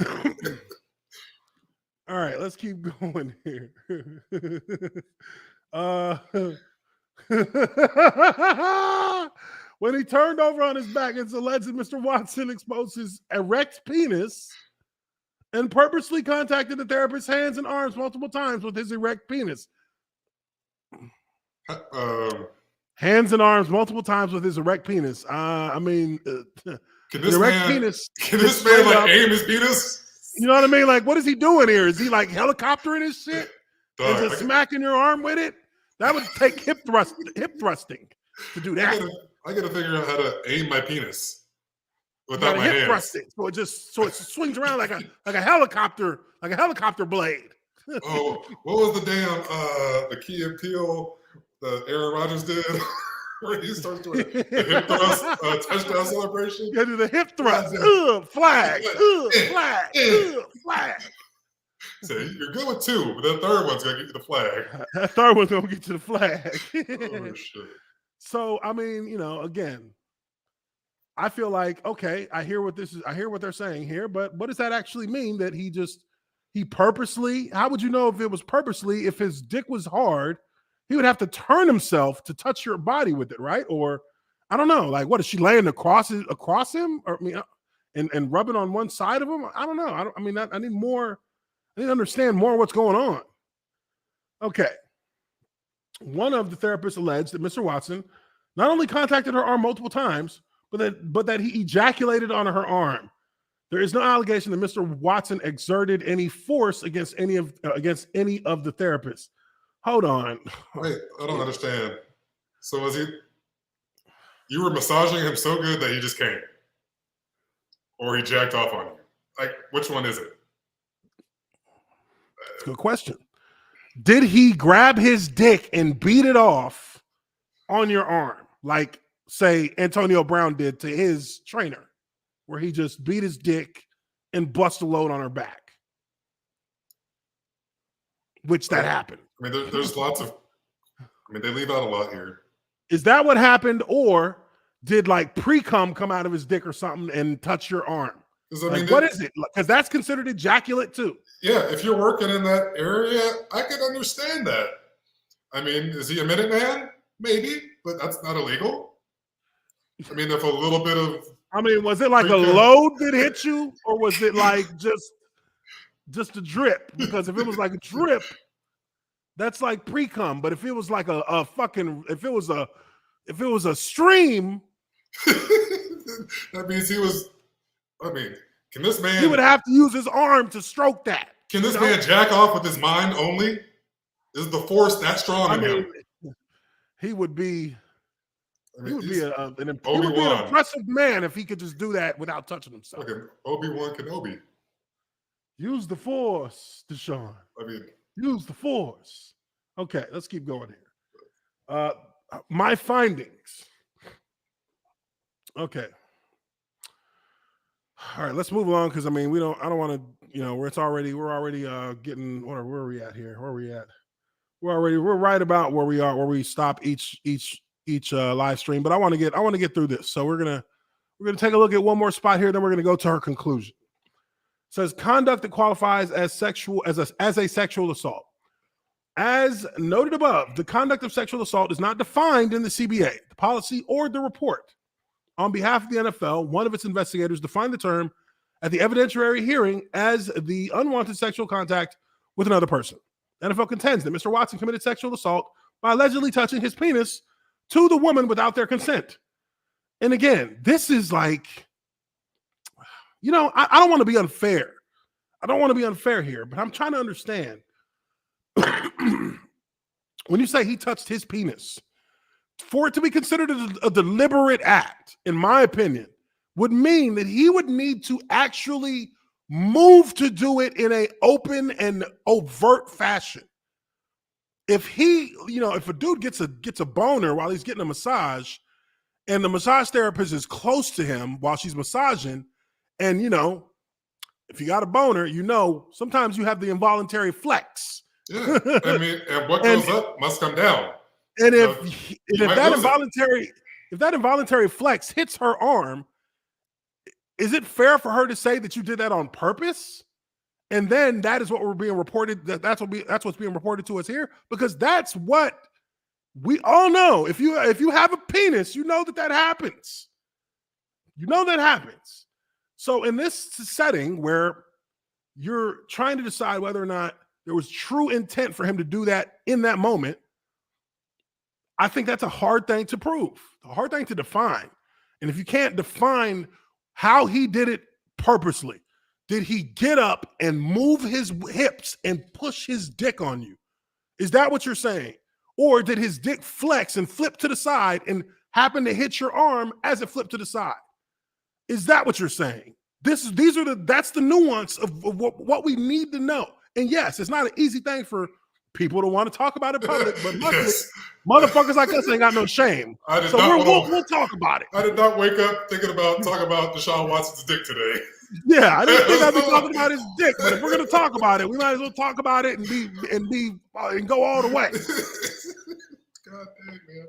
All right, let's keep going here. When he turned over on his back, it's alleged that Mr. Watson exposed his erect penis and purposely contacted the therapist's hands and arms multiple times with his erect penis. Hands and arms multiple times with his erect penis. Can this man aim his penis? You know what I mean? Like, what is he doing here? Is he like helicoptering his shit? Dog, and just smacking your arm with it? That would take hip thrusting to do that. I gotta figure out how to aim my penis without my hands. Thrusting, so it swings around like a helicopter blade. Oh, what was the damn the Key and Peele that Aaron Rodgers did? Where he starts doing the hip thrust touchdown celebration. Yeah, do the hip thrust. Flag. Flag. Flag. So you're good with two, but the third one's gonna get you the flag. That third one's gonna get you the flag. Oh shit. So I mean, again, I feel like, okay, I hear what they're saying here, but what does that actually mean? That he purposely, how would you know if it was purposely? If his dick was hard, he would have to turn himself to touch your body with it, right? Or I don't know, like, what is she laying across him, or and rubbing on one side of him? I don't know. I need more. I need to understand more what's going on. Okay. One of the therapists alleged that Mr. Watson not only contacted her arm multiple times, but that he ejaculated on her arm. There is no allegation that Mr. Watson exerted any force against any of the therapists. Hold on. Wait, I don't understand. So was you were massaging him so good that he just came? Or he jacked off on you? Like, which one is it? That's a good question. Did he grab his dick and beat it off on your arm? Like, say, Antonio Brown did to his trainer, where he just beat his dick and bust a load on her back. Which that happened. I mean, there's lots of, they leave out a lot here. Is that what happened? Or did like pre-cum come out of his dick or something and touch your arm? What is it? Because that's considered ejaculate too. Yeah, if you're working in that area, I can understand that. I mean, is he a minute man? Maybe, but that's not illegal. I mean, if a little bit of... was it like a load that hit you? Or was it like just a drip? Because if it was like a drip, that's like pre-cum. But if it was like a fucking... If it was a stream... that means he was... can this man... He would have to use his arm to stroke that. Can this man jack off with his mind only? Is the force that strong in him? He would be... He would be an impressive man if he could just do that without touching himself. Okay, Obi-Wan Kenobi. Use the force, Deshaun. Use the force. Okay, let's keep going here. My findings. Okay. All right, let's move along because I don't want to, we're already getting where are we at here? Where are we at? We're right about where we are, where we stop each live stream. But I want to get through this. So we're gonna take a look at one more spot here, then we're gonna go to her conclusion. It says conduct that qualifies as a sexual assault. As noted above, the conduct of sexual assault is not defined in the CBA, the policy, or the report. On behalf of the NFL, one of its investigators defined the term at the evidentiary hearing as the unwanted sexual contact with another person. The NFL contends that Mr. Watson committed sexual assault by allegedly touching his penis to the woman without their consent. And again, this is like, I don't want to be unfair. I don't want to be unfair here, but I'm trying to understand. When you say he touched his penis, for it to be considered a deliberate act, in my opinion, would mean that he would need to actually move to do it in an open and overt fashion. If if a dude gets a boner while he's getting a massage, and the massage therapist is close to him while she's massaging, and if you got a boner, sometimes you have the involuntary flex. Yeah, and what goes up must come down. And if that involuntary flex hits her arm, is it fair for her to say that you did that on purpose? And then that is what we're being reported. That's what's being reported to us here, because that's what we all know. If you have a penis, you know that happens. You know that happens. So in this setting where you're trying to decide whether or not there was true intent for him to do that in that moment, I think that's a hard thing to prove, a hard thing to define. And if you can't define how he did it purposely, did he get up and move his hips and push his dick on you? Is that what you're saying? Or did his dick flex and flip to the side and happen to hit your arm as it flipped to the side? Is that what you're saying? That's the nuance of what we need to know. And yes, it's not an easy thing for people to want to talk about in public, but motherfuckers like us ain't got no shame. We'll talk about it. I did not wake up thinking about talking about Deshaun Watson's dick today. Yeah, I didn't think I'd be talking about his dick, but if we're gonna talk about it, we might as well talk about it and go all the way. God dang, man.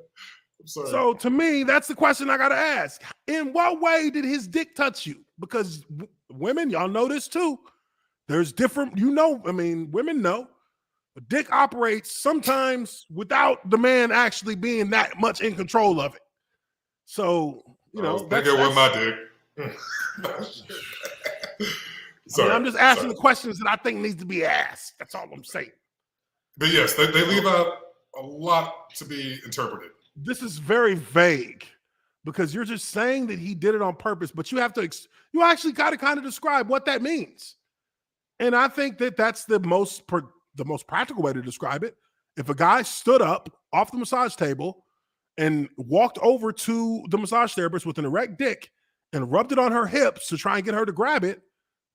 I'm sorry. So to me, that's the question I gotta ask. In what way did his dick touch you? Because women, y'all know this too. There's different, women know. The dick operates sometimes without the man actually being that much in control of it. So, that's with my dick. Sorry, I'm just asking the questions that I think needs to be asked. That's all I'm saying. But yes, they leave out a lot to be interpreted. This is very vague because you're just saying that he did it on purpose, but you actually got to kind of describe what that means. And I think that that's the most practical way to describe it. If a guy stood up off the massage table and walked over to the massage therapist with an erect dick and rubbed it on her hips to try and get her to grab it,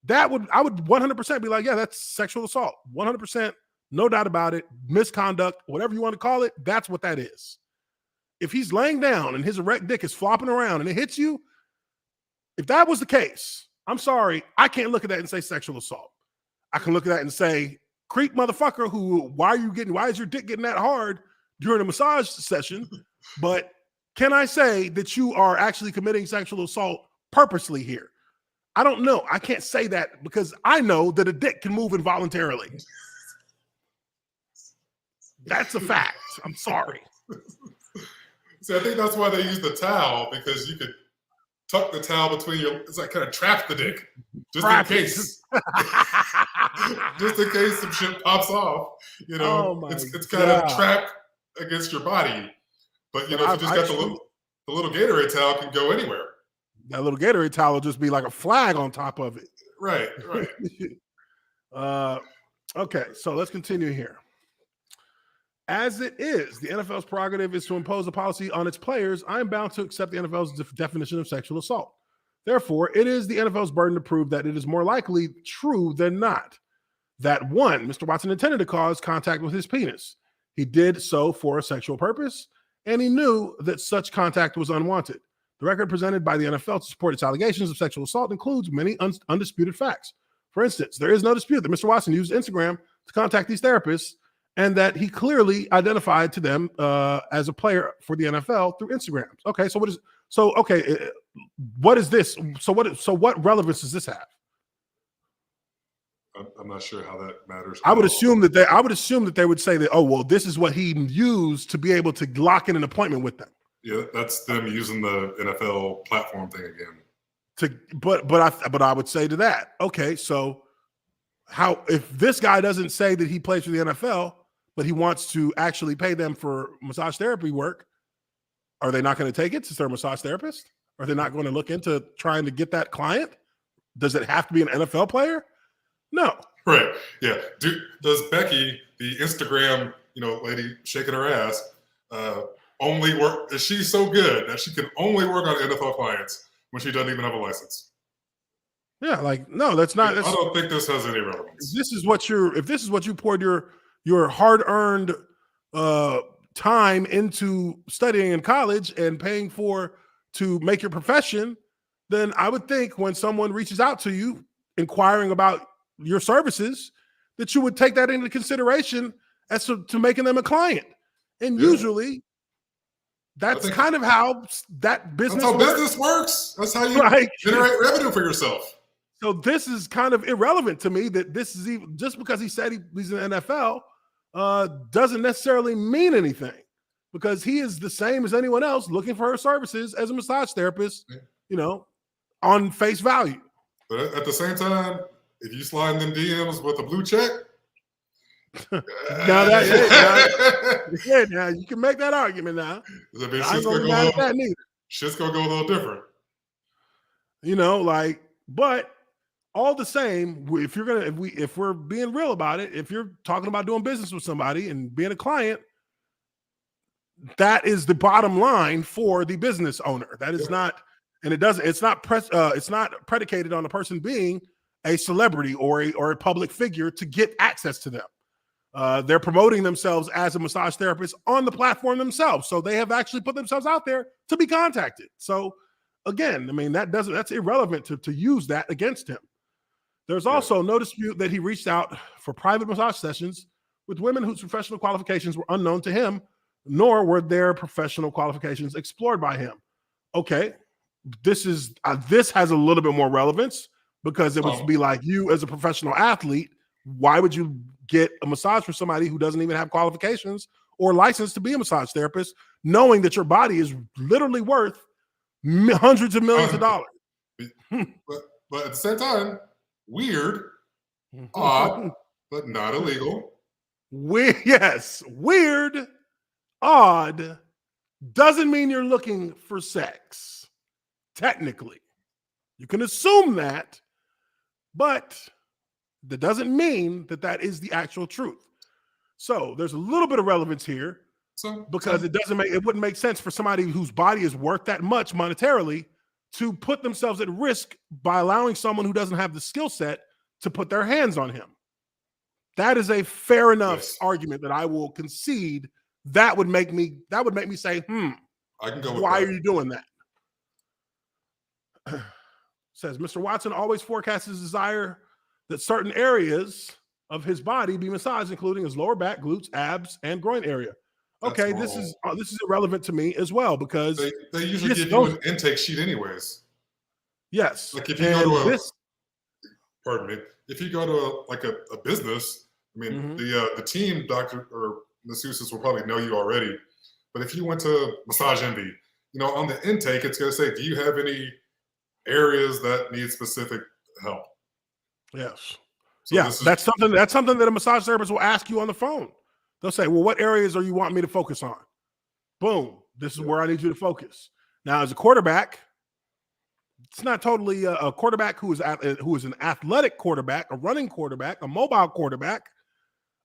I would 100% be like, yeah, that's sexual assault. 100%, no doubt about it. Misconduct, whatever you want to call it, that's what that is. If he's laying down and his erect dick is flopping around and it hits you, if that was the case, I'm sorry, I can't look at that and say sexual assault. I can look at that and say, creep motherfucker, why is your dick getting that hard during a massage session? But can I say that you are actually committing sexual assault purposely here? I don't know. I can't say that because I know that a dick can move involuntarily. That's a fact. I'm sorry. See, I think that's why they use the towel, because you could tuck the towel between it's like kind of trap the dick. Just in case. Just in case some shit pops off. It's kind of trapped against your body. But if you just got the little Gatorade towel can go anywhere. That little Gatorade towel will just be like a flag on top of it. Right. Okay, so let's continue here. As it is, the NFL's prerogative is to impose a policy on its players. I am bound to accept the NFL's definition of sexual assault. Therefore, it is the NFL's burden to prove that it is more likely true than not that, one, Mr. Watson intended to cause contact with his penis. He did so for a sexual purpose, and he knew that such contact was unwanted. The record presented by the NFL to support its allegations of sexual assault includes many undisputed facts. For instance, there is no dispute that Mr. Watson used Instagram to contact these therapists and that he clearly identified to them as a player for the NFL through Instagram. Okay, so what is this? So what relevance does this have? I'm not sure how that matters. I would assume that they would say that, oh, well, this is what he used to be able to lock in an appointment with them. Yeah, that's them using the NFL platform thing again. But I would say to that, okay, so if this guy doesn't say that he plays for the NFL, but he wants to actually pay them for massage therapy work, are they not going to take it since they're a massage therapist? Are they not going to look into trying to get that client? Does it have to be an NFL player? No. Right. Yeah. Does Becky, the Instagram, lady shaking her ass, only work? Is she so good that she can only work on NFL clients when she doesn't even have a license? Yeah. No, that's not. I don't think this has any relevance. If this is what you poured your hard-earned time into studying in college and paying for to make your profession, then I would think when someone reaches out to you inquiring about your services, that you would take that into consideration as to making them a client. And usually that's kind of how that business works. That's how business works. That's how you generate revenue for yourself. So this is kind of irrelevant to me that this is even just because he said he's in the NFL doesn't necessarily mean anything, because he is the same as anyone else looking for her services as a massage therapist, on face value. But at the same time, if you slide in them DMs with a blue check, now you can make that argument now. Shit's gonna go a little different. But all the same, if we're being real about it, if you're talking about doing business with somebody and being a client, that is the bottom line for the business owner. That is not, and it's not predicated on the person being a celebrity or a public figure to get access to them. They're promoting themselves as a massage therapist on the platform themselves. So they have actually put themselves out there to be contacted. So again, that's irrelevant to use that against him. There's also no dispute that he reached out for private massage sessions with women whose professional qualifications were unknown to him, nor were their professional qualifications explored by him. Okay, this has a little bit more relevance, because it would be like, you as a professional athlete, why would you get a massage for somebody who doesn't even have qualifications or license to be a massage therapist, knowing that your body is literally worth hundreds of millions of dollars? But at the same time, weird, odd, but not illegal. Weird, odd doesn't mean you're looking for sex. Technically, you can assume that, but that doesn't mean that is the actual truth. So there's a little bit of relevance here, because it wouldn't make sense for somebody whose body is worth that much monetarily to put themselves at risk by allowing someone who doesn't have the skill set to put their hands on him. That is a fair enough argument that I will concede. That would make me say, I can go with why that. are you doing that? Says Mr. Watson always forecasts his desire that certain areas of his body be massaged, including his lower back, glutes, abs, and groin area. Okay, this is irrelevant to me as well, because they usually give you an intake sheet anyways. Yes. Like if you go to if you go to a business, the team doctor or masseuses will probably know you already. But if you went to Massage Envy, on the intake, it's going to say, do you have any areas that need specific help? Yes. So that's something that a massage therapist will ask you on the phone. They'll say, well, what areas are you want me to focus on? Boom. This is where I need you to focus. Now, as a quarterback, it's not totally a quarterback who is an athletic quarterback, a running quarterback, a mobile quarterback,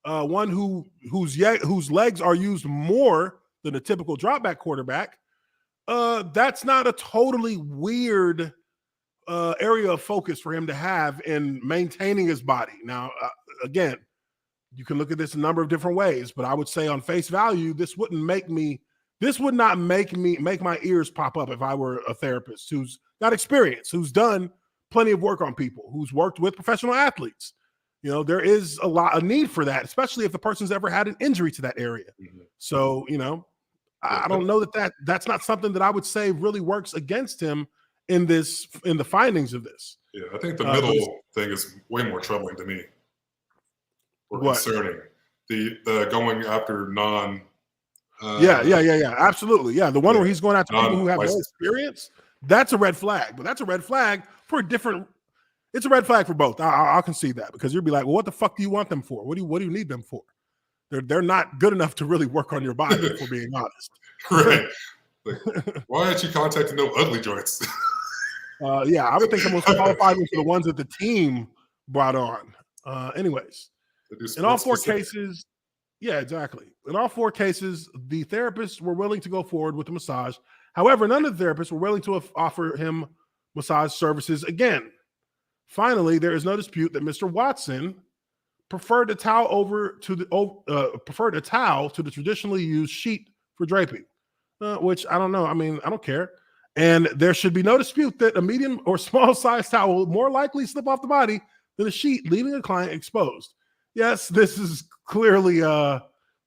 one whose legs are used more than a typical dropback quarterback. That's not a totally weird area of focus for him to have in maintaining his body. Now, again, You can look at this a number of different ways, but I would say on face value, this would not make my ears pop up if I were a therapist who's got experience, who's done plenty of work on people, who's worked with professional athletes. There is a need for that, especially if the person's ever had an injury to that area. Mm-hmm. So, I don't know that's not something that I would say really works against him in the findings of this. Yeah, I think the middle thing is way more troubling to me. Or concerning the going after non. Yeah, absolutely. Yeah, the one where he's going after people who have no experience. That's a red flag, but that's a red flag for a different. It's a red flag for both. I'll concede that, because you'll be like, well, what the fuck do you want them for? What do you need them for? They're not good enough to really work on your body, if we're being honest. Right. Like, why aren't you contacting no ugly joints? Yeah, I would think the most qualified ones are the ones that the team brought on. Anyways, in all four cases, yeah, exactly. In all four cases, the therapists were willing to go forward with the massage. However, none of the therapists were willing to offer him massage services again. Finally, there is no dispute that Mr. Watson preferred a towel to the traditionally used sheet for draping, which I don't know. I mean, I don't care. And there should be no dispute that a medium or small size towel will more likely slip off the body than a sheet, leaving a client exposed. Yes, this is clearly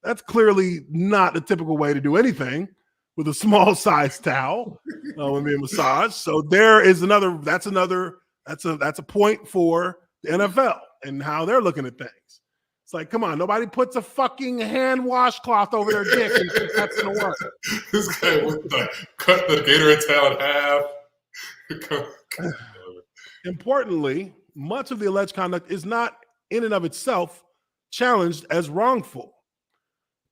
that's clearly not the typical way to do anything with a small size towel when being massaged. So there is that's a point for the NFL and how they're looking at things. It's like, come on, nobody puts a fucking hand washcloth over their dick and thinks that's gonna work. This guy with cut the Gatorade towel in half. Importantly, much of the alleged conduct is not in and of itself challenged as wrongful.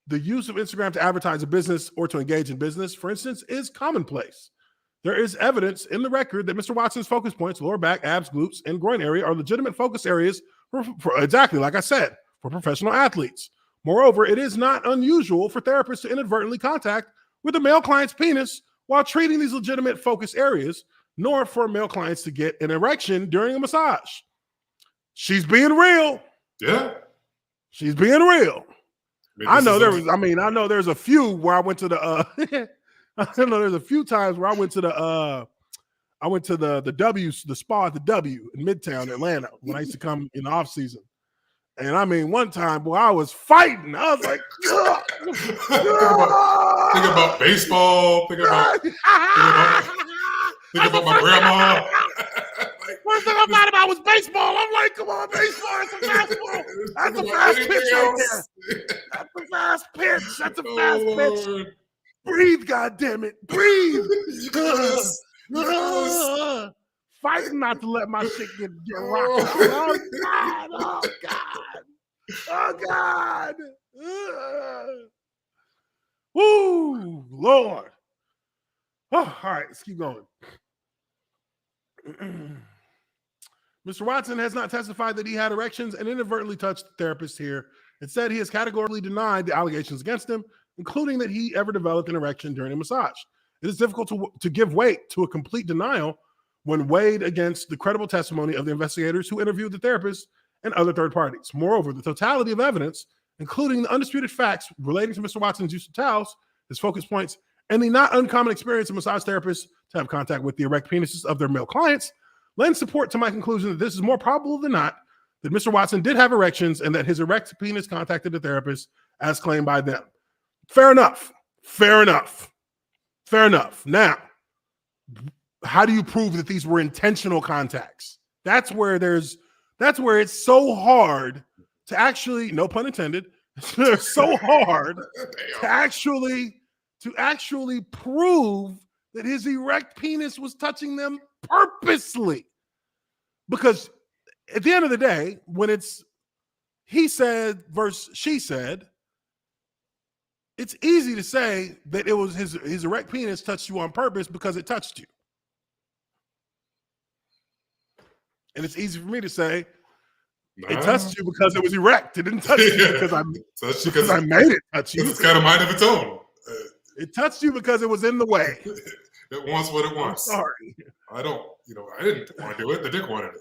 The use of Instagram to advertise a business or to engage in business, for instance, is commonplace. There is evidence in the record that Mr. Watson's focus points, lower back, abs, glutes, and groin area, are legitimate focus areas for exactly like I said, for professional athletes. Moreover, it is not unusual for therapists to inadvertently contact with a male client's penis while treating these legitimate focus areas, nor for male clients to get an erection during a massage. She's being real. Yeah. She's being real. I know there's a few where I went to the I know there's a few times where I went to the the spa at the W in Midtown Atlanta when I used to come in the off season. And I mean, one time, boy, I was fighting. I was like, think about baseball. Think about my grandma. First thing I thought about was baseball. I'm like, come on, baseball. That's a fastball. That's a fast pitch right there. That's a fast pitch. That's a fast pitch. Breathe, goddammit. Breathe. Yes. Fighting not to let my shit get rocked. Oh, God. Oh, God. Oh, God. Woo, Lord. Oh, all right, let's keep going. Mr. Watson has not testified that he had erections and inadvertently touched the therapist here. Instead, he has categorically denied the allegations against him, including that he ever developed an erection during a massage. It is difficult to give weight to a complete denial when weighed against the credible testimony of the investigators who interviewed the therapist and other third parties. Moreover, the totality of evidence, including the undisputed facts relating to Mr. Watson's use of towels, his focus points, and the not uncommon experience of massage therapists to have contact with the erect penises of their male clients, lends support to my conclusion that this is more probable than not that Mr. Watson did have erections and that his erect penis contacted the therapist as claimed by them. Fair enough. Fair enough. Fair enough. Now, how do you prove that these were intentional contacts? That's where it's so hard to actually, no pun intended, it's so hard to actually prove that his erect penis was touching them purposely. Because at the end of the day, when it's he said versus she said, it's easy to say that it was his erect penis touched you on purpose because it touched you. And it's easy for me to say it touched you because it was erect. It didn't touch you because I made it touch you. It's got a mind of its own. It touched you because it was in the way. It wants what it wants. I'm sorry. I didn't want to do it. The dick wanted it.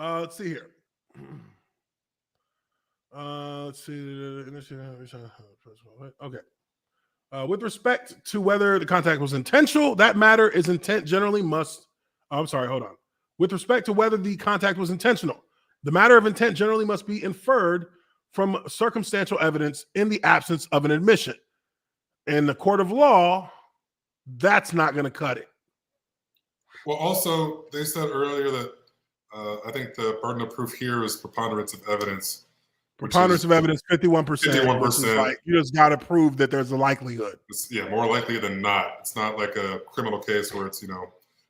Let's see here. Let's see. Okay. With respect to whether the contact was intentional, that matter is intent generally must. I'm sorry, hold on. With respect to whether the contact was intentional, the matter of intent generally must be inferred from circumstantial evidence in the absence of an admission. In the court of law, that's not going to cut it. Well, also, they said earlier that I think the burden of proof here is preponderance of evidence. Preponderance of evidence, 51%. 51%. Like, you just got to prove that there's a likelihood. More likely than not. It's not like a criminal case where it's,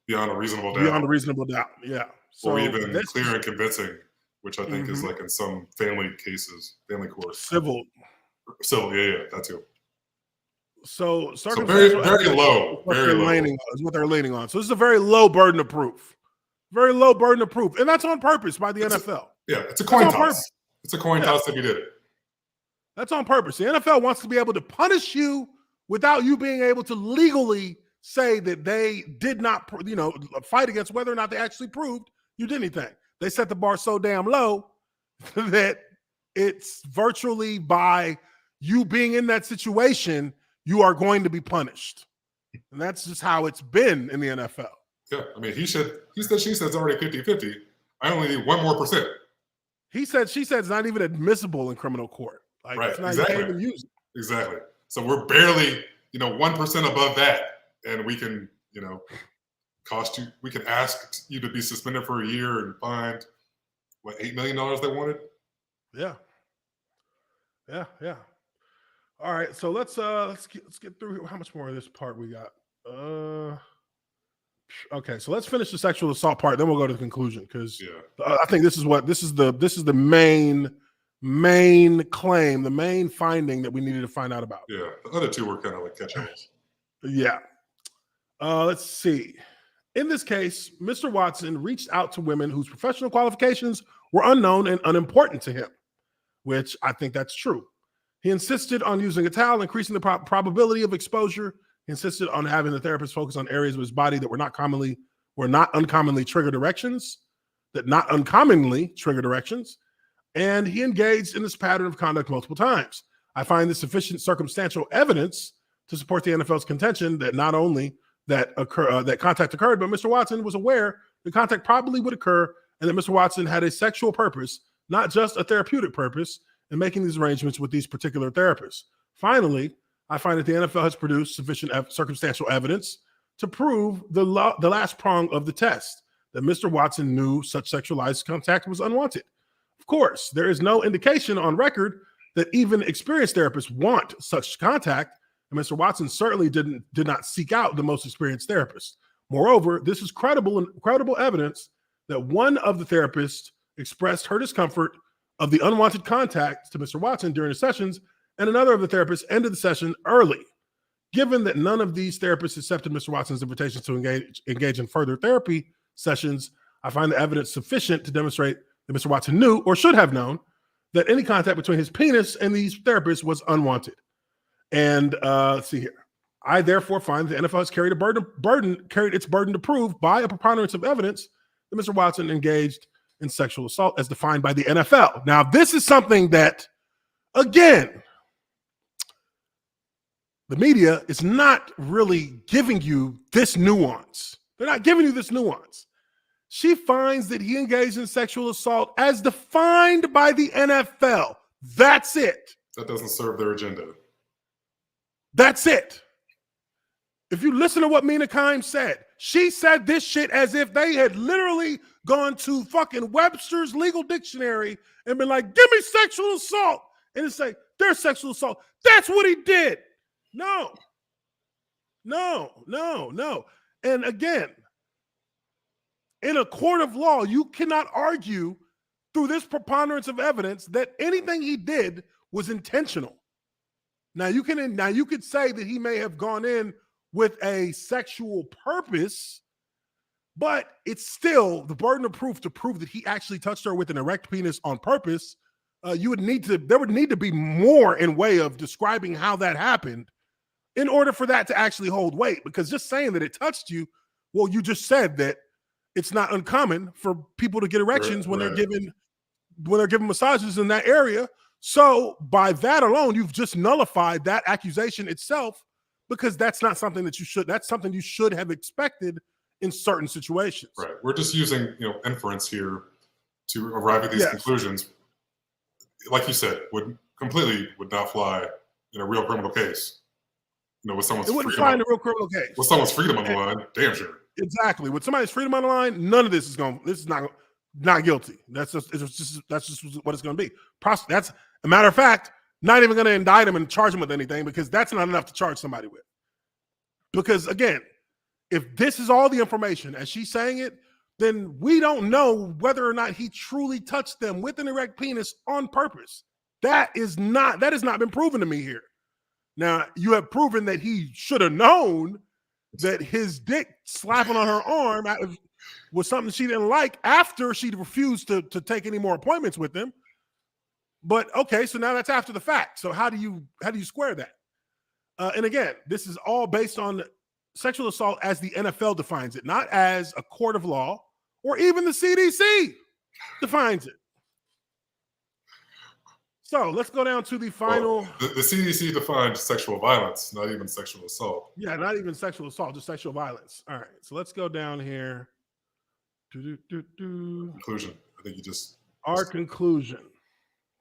beyond a reasonable doubt. Beyond a reasonable doubt, yeah. So, or even clear and convincing, which I think is like in some family cases, family courts. Civil, yeah, that too. So very low. Very low. Is what they're leaning on. So this is a very low burden of proof. Very low burden of proof. And that's on purpose by the NFL. It's a coin toss. It's a coin toss if you did it. That's on purpose. The NFL wants to be able to punish you without you being able to legally say that they did not, fight against whether or not they actually proved you did anything. They set the bar so damn low that it's virtually by you being in that situation, you are going to be punished. And that's just how it's been in the NFL. Yeah, I mean, she said it's already 50-50. I only need 1 more percent. She said it's not even admissible in criminal court. Like, right, it's not, exactly. You can't even use it. Exactly. So we're barely, 1% above that. And we can, we can ask you to be suspended for a year and fined, $8 million they wanted? Yeah. All right, so let's get through how much more of this part we got. Okay, so let's finish the sexual assault part, then we'll go to the conclusion because I think this is the main claim, the main finding that we needed to find out about. Yeah, the other two were kind of like catch-alls. Yeah. Let's see. In this case, Mr. Watson reached out to women whose professional qualifications were unknown and unimportant to him, which I think that's true. He insisted on using a towel, increasing the probability of exposure. He insisted on having the therapist focus on areas of his body that were not uncommonly triggered erections, and he engaged in this pattern of conduct multiple times. I find this sufficient circumstantial evidence to support the NFL's contention that not only that contact occurred, but Mr. Watson was aware the contact probably would occur and that Mr. Watson had a sexual purpose, not just a therapeutic purpose, in making these arrangements with these particular therapists. Finally, I find that the NFL has produced sufficient circumstantial evidence to prove the last prong of the test, that Mr. Watson knew such sexualized contact was unwanted. Of course, there is no indication on record that even experienced therapists want such contact, and Mr. Watson certainly did not seek out the most experienced therapist. Moreover, this is credible evidence that one of the therapists expressed her discomfort of the unwanted contact to Mr. Watson during the sessions, and another of the therapists ended the session early. Given that none of these therapists accepted Mr. Watson's invitation to engage in further therapy sessions, I find the evidence sufficient to demonstrate that Mr. Watson knew or should have known that any contact between his penis and these therapists was unwanted. And let's see here. I therefore find the NFL has carried its burden to prove by a preponderance of evidence that Mr. Watson engaged in sexual assault as defined by the NFL. Now, this is something that, again, the media is not really giving you this nuance. They're not giving you this nuance. She finds that he engaged in sexual assault as defined by the NFL. That's it. That doesn't serve their agenda. That's it. If you listen to what Mina Kimes said, she said this shit as if they had literally gone to fucking Webster's legal dictionary and been like, give me sexual assault. And it's like, there's sexual assault. That's what he did. No. And again, in a court of law, you cannot argue through this preponderance of evidence that anything he did was intentional. Now you could say that he may have gone in with a sexual purpose, but it's still the burden of proof to prove that he actually touched her with an erect penis on purpose. There would need to be more in way of describing how that happened in order for that to actually hold weight. Because just saying that it touched you, well, you just said that it's not uncommon for people to get erections when they're given massages in that area. So by that alone, you've just nullified that accusation itself, because that's not something that that's something you should have expected in certain situations. Right. We're just using, inference here to arrive at these conclusions. Like you said, would not fly in a real criminal case. With someone's it wouldn't fly in a real criminal case. With someone's freedom on the line, damn sure. Exactly. With somebody's freedom on the line, none of this is not guilty. That's just what it's going to be. That's a matter of fact, not even going to indict him and charge him with anything, because that's not enough to charge somebody with. Because again, if this is all the information as she's saying it, then we don't know whether or not he truly touched them with an erect penis on purpose. That has not been proven to me here. Now, you have proven that he should have known that his dick slapping on her arm was something she didn't like after she refused to take any more appointments with him. But okay, so now that's after the fact. So how do you square that? And again, this is all based on sexual assault as the NFL defines it, not as a court of law or even the CDC defines it. So let's go down to the final. The CDC defined sexual violence, not even sexual assault. Yeah, not even sexual assault, just sexual violence. All right, so let's go down here. Conclusion. I think you just. Our conclusion.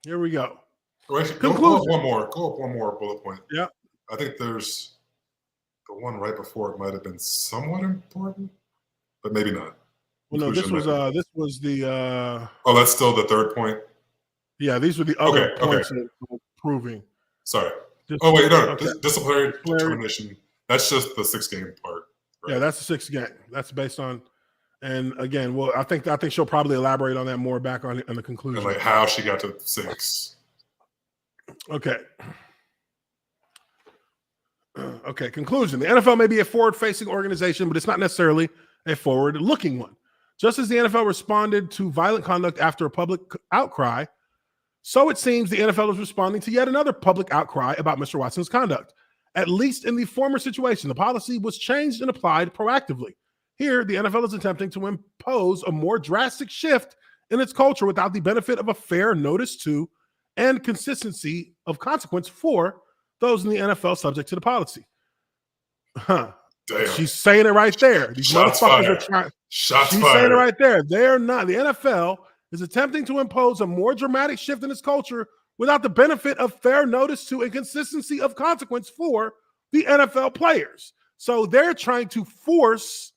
Here we go. Go up one more bullet point. Yeah. I think there's the one right before it might have been somewhat important, but maybe not. Well, no, this was the. Oh, that's still the third point. Yeah, these were the other points of proving. Sorry. Disciplinary determination. That's just the 6-game part. Right? Yeah, that's the 6th game. That's based on, and again, well, I think she'll probably elaborate on that more back on the conclusion. And like how she got to 6. Okay. Okay, conclusion. The NFL may be a forward-facing organization, but it's not necessarily a forward-looking one. Just as the NFL responded to violent conduct after a public outcry, so it seems the NFL is responding to yet another public outcry about Mr. Watson's conduct. At least in the former situation, the policy was changed and applied proactively. Here, the NFL is attempting to impose a more drastic shift in its culture without the benefit of a fair notice to and consistency of consequence for those in the NFL subject to the policy. Huh. Damn. She's saying it right there. These motherfuckers are trying. She's saying it right there. They're not. The NFL is attempting to impose a more dramatic shift in its culture without the benefit of fair notice to and consistency of consequence for the NFL players. So they're trying to force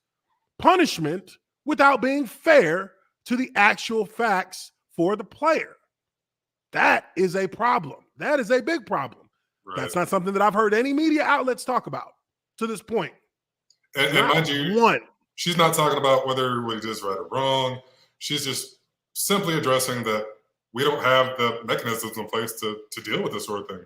punishment without being fair to the actual facts for the player. That is a problem. That is a big problem. Right. That's not something that I've heard any media outlets talk about to this point. And mind you, she's not talking about whether what he did is right or wrong. She's just simply addressing that we don't have the mechanisms in place to deal with this sort of thing.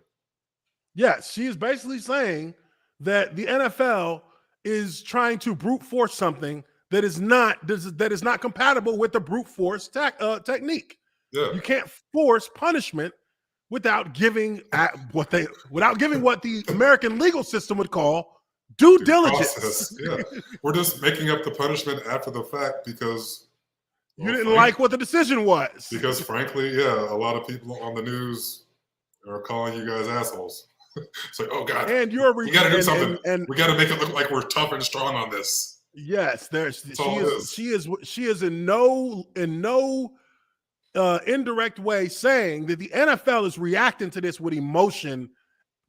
Yes, she is basically saying that the NFL is trying to brute force something that is not compatible with the brute force technique. Yeah. You can't force punishment without giving what the American legal system would call due diligence. Yeah. We're just making up the punishment after the fact because you didn't like what the decision was. Because frankly, yeah, a lot of people on the news are calling you guys assholes. It's like, oh God, and we got to do something. And we got to make it look like we're tough and strong on this. Yes, she is in no indirect way saying that the NFL is reacting to this with emotion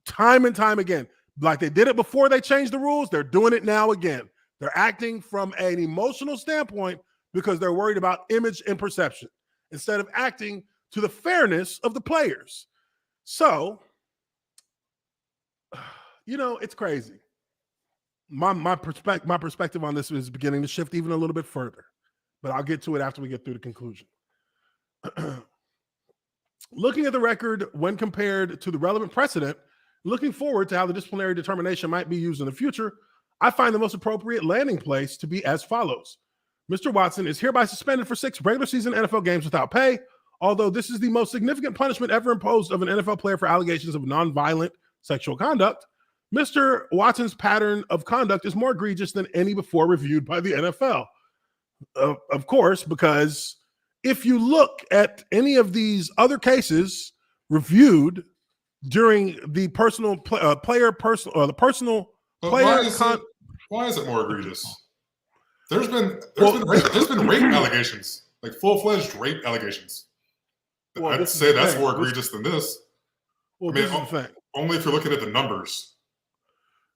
time and time again. Like they did it before they changed the rules, they're doing it now again. They're acting from an emotional standpoint because they're worried about image and perception instead of acting to the fairness of the players. So, it's crazy. My perspective on this is beginning to shift even a little bit further, but I'll get to it after we get through the conclusion. Looking at the record when compared to the relevant precedent, looking forward to how the disciplinary determination might be used in the future, I find the most appropriate landing place to be as follows. Mr. Watson is hereby suspended for 6 regular season NFL games without pay, although this is the most significant punishment ever imposed of an NFL player for allegations of nonviolent sexual conduct. Mr. Watson's pattern of conduct is more egregious than any before reviewed by the NFL. Of course, because if you look at any of these other cases reviewed during the personal player personal the personal But player. Why is it more egregious? There's been rape allegations, like full-fledged rape allegations. Well, I'd say that's more egregious than this. Well, I mean, this is the thing. Only if you're looking at the numbers.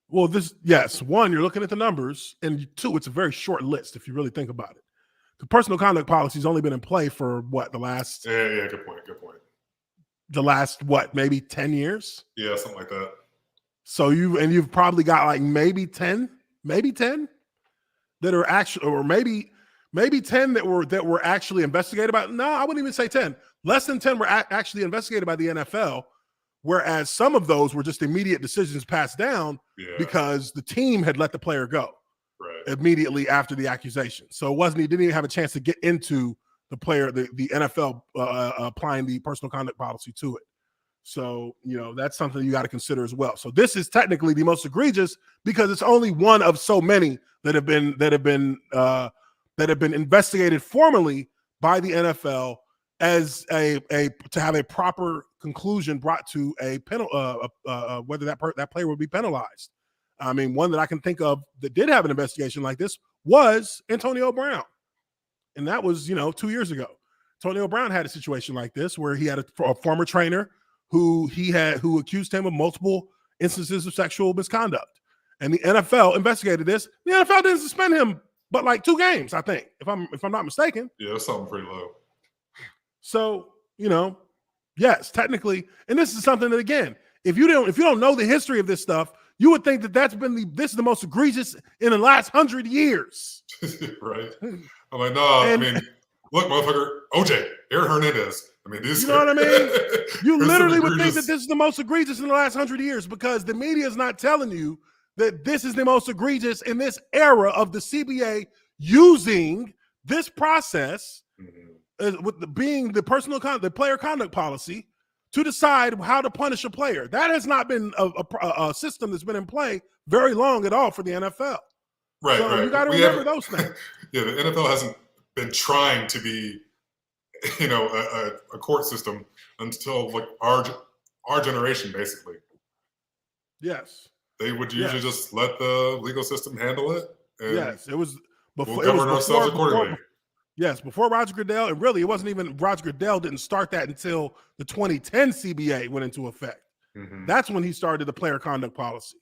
Well, yes, one, you're looking at the numbers, and two, it's a very short list if you really think about it. The personal conduct policy has only been in play for what, the last? Yeah, good point. The last what, maybe 10 years? Yeah, something like that. So you've probably got like maybe 10 that are actually, or maybe 10 that were actually investigated by. No, I wouldn't even say 10. Less than 10 were actually investigated by the NFL, whereas some of those were just immediate decisions passed down because the team had let the player go immediately after the accusation. So he didn't even have a chance to get into the player, the NFL applying the personal conduct policy to it. So, that's something you got to consider as well. So this is technically the most egregious because it's only one of so many that have been investigated formally by the NFL as to have a proper conclusion brought to a whether that player would be penalized. I mean, one that I can think of that did have an investigation like this was Antonio Brown, and that was 2 years ago. Antonio Brown had a situation like this where he had a former trainer who accused him of multiple instances of sexual misconduct, and the NFL investigated this. The NFL didn't suspend him, but like 2 games, I think, if I'm not mistaken. Yeah, that's something pretty low. So yes, technically, and this is something that, again, if you don't know the history of this stuff, you would think that this is the most egregious in the last 100 years. Right. I'm like, no, I mean, look, motherfucker, OJ, Aaron Hernandez. I mean, these. You know what I mean? You literally would think that this is the most egregious in the last 100 years because the media is not telling you that this is the most egregious in this era of the CBA using this process with being the player conduct policy to decide how to punish a player. That has not been a system that's been in play very long at all for the NFL. Right, so right. You got to remember those things. Yeah, the NFL hasn't been trying to be, a court system until like our generation, basically. Yes. They would usually just let the legal system handle it. And yes, it was before. We'll govern ourselves accordingly. Yes, before Roger Goodell, and really, it wasn't even Roger Goodell didn't start that until the 2010 CBA went into effect. Mm-hmm. That's when he started the player conduct policy,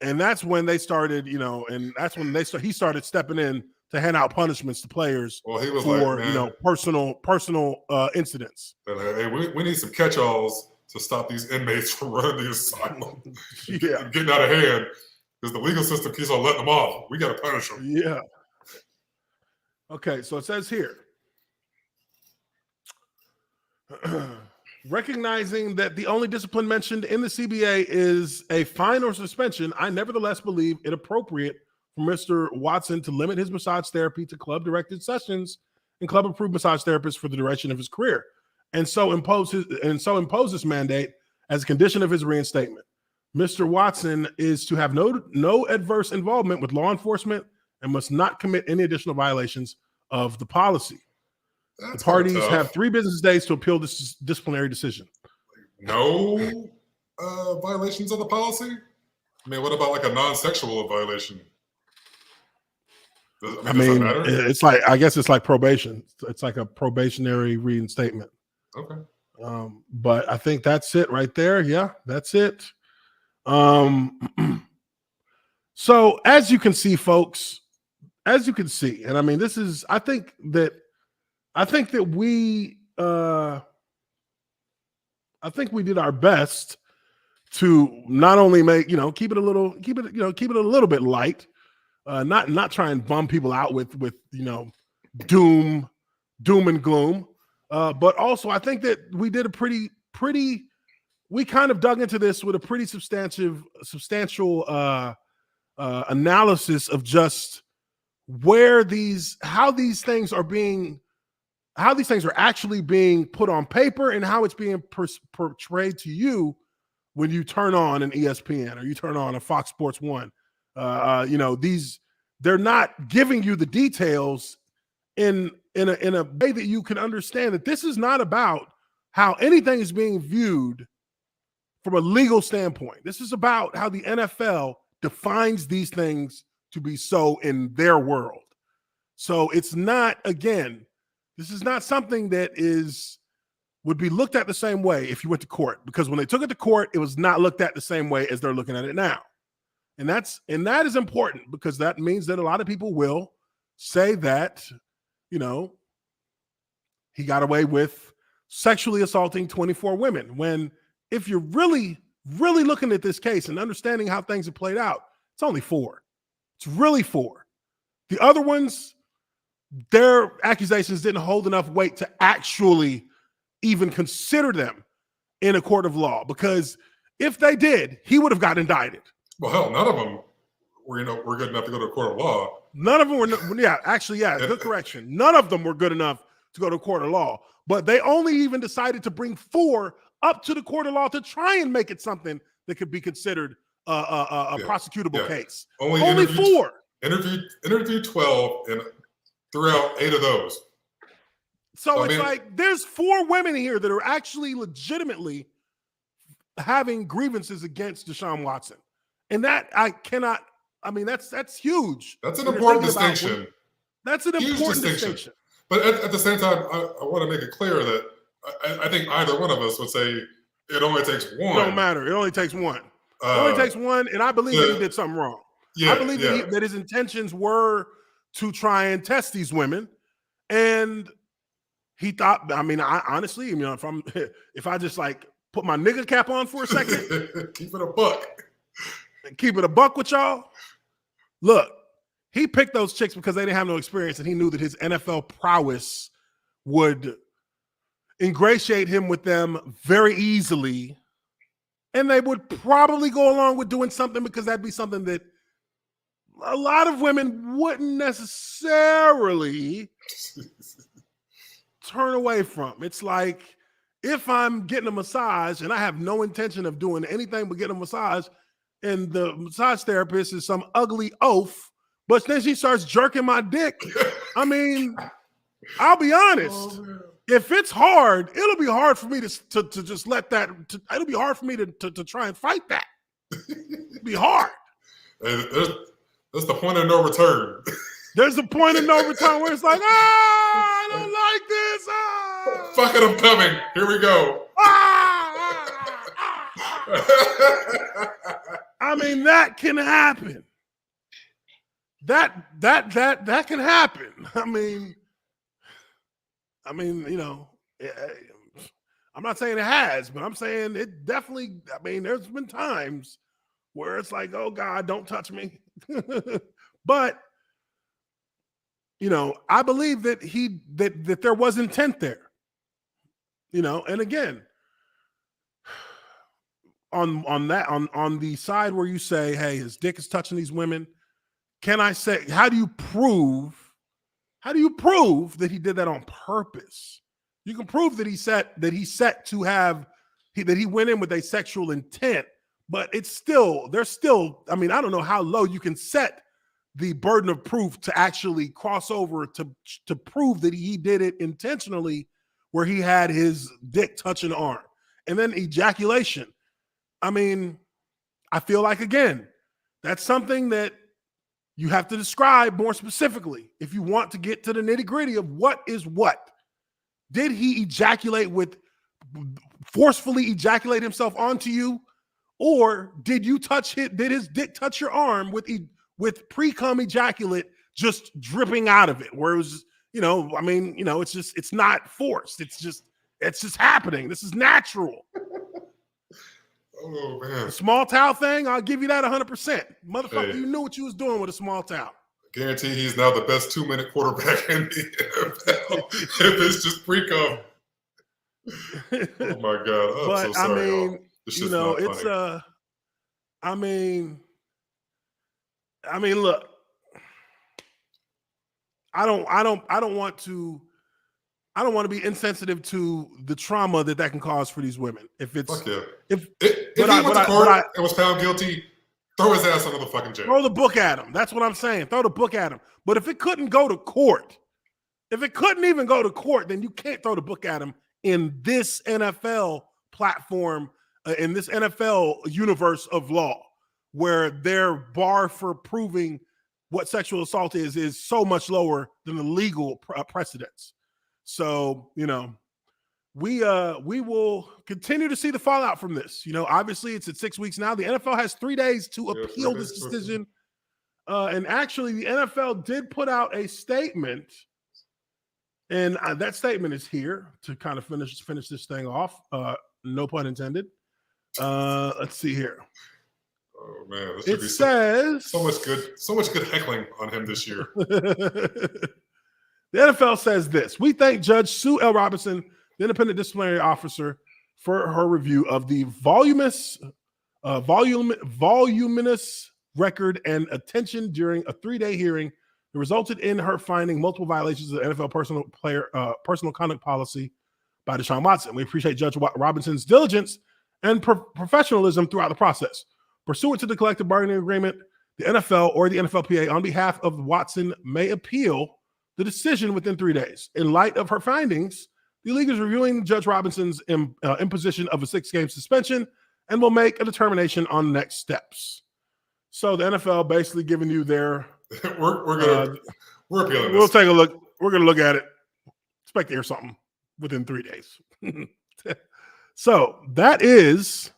and that's when they started, and that's when he started stepping in to hand out punishments to players he was for like, personal incidents. Hey, we need some catch-alls to stop these inmates from running the asylum, getting out of hand, because the legal system keeps on letting them off. We got to punish them. Yeah. Okay, so it says here, recognizing that the only discipline mentioned in the CBA is a fine or suspension, I nevertheless believe it appropriate for Mr. Watson to limit his massage therapy to club-directed sessions and club-approved massage therapists for the duration of his career, and so impose this mandate as a condition of his reinstatement. Mr. Watson is to have no adverse involvement with law enforcement and must not commit any additional violations of the policy. The parties have 3 business days to appeal this disciplinary decision. No violations of the policy? I mean, what about like a non-sexual violation? Does that matter? It's like, I guess it's like probation. It's like a probationary reinstatement. Okay. But I think that's it right there. Yeah, that's it. So as you can see, folks, and I mean, this is, I think that we did our best to not only make, keep it a little bit light, not try and bum people out with doom and gloom. But also I think that we did we kind of dug into this with a pretty substantial analysis of just how these things are actually being put on paper and how it's being portrayed to you when you turn on an ESPN or you turn on a Fox Sports 1. They're not giving you the details in a way that you can understand that this is not about how anything is being viewed from a legal standpoint. This is about how the NFL defines these things to be so in their world. So it's not, again, this is not something that would be looked at the same way if you went to court, because when they took it to court, it was not looked at the same way as they're looking at it now. And that is important, because that means that a lot of people will say that, you know, he got away with sexually assaulting 24 women, when if you're really, really looking at this case and understanding how things have played out, it's only 4. It's really 4. The other ones, their accusations didn't hold enough weight to actually even consider them in a court of law, because if they did, he would have got indicted. Well, hell, none of them were good enough to go to a court of law. None of them were, good correction. None of them were good enough to go to a court of law, but they only even decided to bring 4 up to the court of law to try and make it something that could be considered a prosecutable case. Only 4. Interviewed 12 and threw out 8 of those. So it's like there's 4 women here that are actually legitimately having grievances against Deshaun Watson. And that that's huge. That's an important distinction. That's an important distinction. But at the same time, I want to make it clear that I think either one of us would say it only takes one. It don't matter. It only takes one. It only takes one, and I believe that he did something wrong. I believe that his intentions were to try and test these women, and he thought. I mean, honestly, you know, if I just like put my nigga cap on for a second, keep it a buck, and keep it a buck with y'all. Look, he picked those chicks because they didn't have no experience, and he knew that his NFL prowess would ingratiate him with them very easily, and they would probably go along with doing something because that'd be something that a lot of women wouldn't necessarily turn away from. It's like if I'm getting a massage and I have no intention of doing anything but getting a massage, and the massage therapist is some ugly oaf, but then she starts jerking my dick. I mean, I'll be honest. If it's hard, it'll be hard for me to just let that. It'll be hard for me to try and fight that. It'll be hard. There's the point of no return. There's a point of no return where it's like, I don't like this. Fuck it, I'm coming. Here we go. I mean, that can happen. That can happen. I mean, you know, I'm not saying it has, but I'm saying it definitely. I mean, there's been times where it's like, oh God, don't touch me. But you know, I believe that that there was intent there. You know, and again, on the side where you say, hey, his dick is touching these women, can I say, how do you prove that he did that on purpose? You can prove that he went in with a sexual intent, but I mean, I don't know how low you can set the burden of proof to actually cross over to prove that he did it intentionally, where he had his dick touching the arm. And then ejaculation. I mean, I feel like, again, that's something that you have to describe more specifically if you want to get to the nitty-gritty of what is what. Did he forcefully ejaculate himself onto you? Or did his dick touch your arm with pre-cum ejaculate just dripping out of it? Where it was, you know, I mean, you know, it's not forced. It's just happening. This is natural. Oh, man. The small towel thing, I'll give you that 100%. Motherfucker, You knew what you was doing with a small towel. Guarantee he's now the best 2-minute quarterback in the NFL if it's just pre-cum. Oh, my God. I'm so sorry, I mean, y'all. you know, it's I mean, look, I don't want to be insensitive to the trauma that can cause for these women. If it's if he went to court and was found guilty, throw his ass under the fucking jail. Throw the book at him. That's what I'm saying. Throw the book at him. But if it couldn't go to court, if it couldn't even go to court, then you can't throw the book at him in this NFL platform, in this NFL universe of law, where their bar for proving what sexual assault is so much lower than the legal precedents. So, you know, we will continue to see the fallout from this. You know, obviously it's at 6 weeks now. The NFL has 3 days to appeal this decision. And actually the NFL did put out a statement, and that statement is here to kind of finish this thing off. No pun intended. Let's see here. Oh man, it says so much good heckling on him this year. The NFL says this: we thank Judge Sue L. Robinson, the independent disciplinary officer, for her review of the voluminous record and attention during a 3-day hearing that resulted in her finding multiple violations of the NFL personal conduct policy by Deshaun Watson. We appreciate Judge Robinson's diligence and professionalism throughout the process. Pursuant to the collective bargaining agreement, the NFL or the NFLPA, on behalf of Watson, may appeal the decision within 3 days. In light of her findings, the league is reviewing Judge Robinson's imposition of a 6-game suspension and will make a determination on next steps. So the NFL basically giving you their we're appealing. We'll take a look. We're going to look at it. Expect to hear something within 3 days. So that's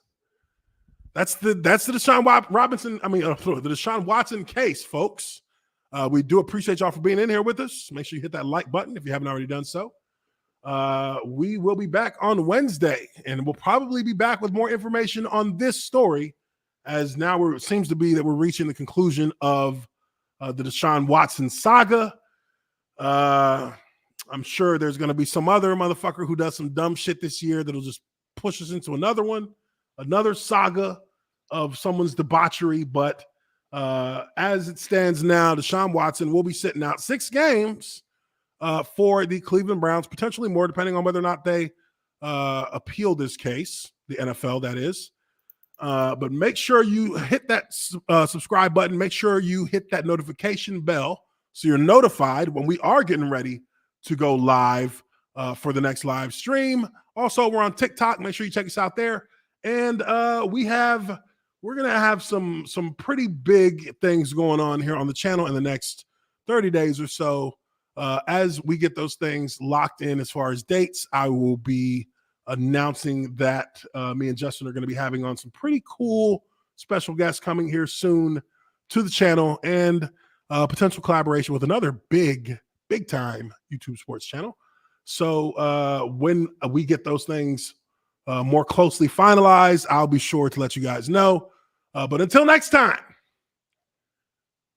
the Deshaun Robinson. the Deshaun Watson case, folks. We do appreciate y'all for being in here with us. Make sure you hit that like button if you haven't already done so. We will be back on Wednesday, and we'll probably be back with more information on this story, as now it seems to be that we're reaching the conclusion of the Deshaun Watson saga. I'm sure there's going to be some other motherfucker who does some dumb shit this year that'll just push us into another saga of someone's debauchery. But as it stands now, Deshaun Watson will be sitting out 6 games for the Cleveland Browns, potentially more, depending on whether or not they appeal this case, the NFL, that is. But make sure you hit that subscribe button. Make sure you hit that notification bell so you're notified when we are getting ready to go live for the next live stream. Also, we're on TikTok. Make sure you check us out there. And we're going to have some pretty big things going on here on the channel in the next 30 days or so. As we get those things locked in as far as dates, I will be announcing that me and Justin are going to be having on some pretty cool special guests coming here soon to the channel, and potential collaboration with another big time YouTube sports channel. So when we get those things more closely finalized, I'll be sure to let you guys know. But until next time,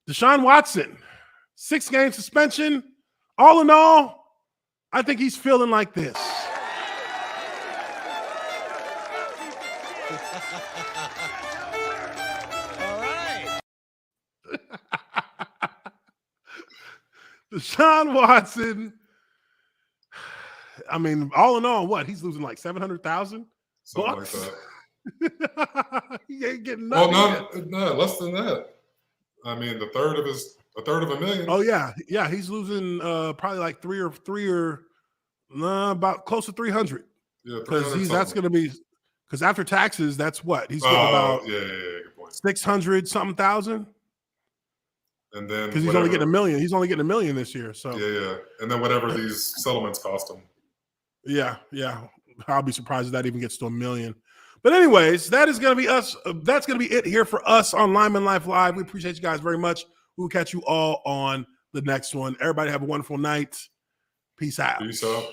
Deshaun Watson, 6-game suspension. All in all, I think he's feeling like this. All right. Deshaun Watson, all in all, what? He's losing like $700,000? Something like that. He ain't getting nothing. Well, no, less than that. A third of $1 million. Oh yeah. He's losing probably like three or about close to 300. Yeah, because that's going to be, because after taxes, that's what he's getting about. Good point. 600 something thousand. And then because he's only getting $1 million. He's only getting $1 million this year. So yeah. And then whatever these settlements cost him. Yeah. I'll be surprised if that even gets to $1 million. But anyways, that is going to be us. That's going to be it here for us on Lineman Life Live. We appreciate you guys very much. We'll catch you all on the next one. Everybody have a wonderful night. Peace out. Peace out.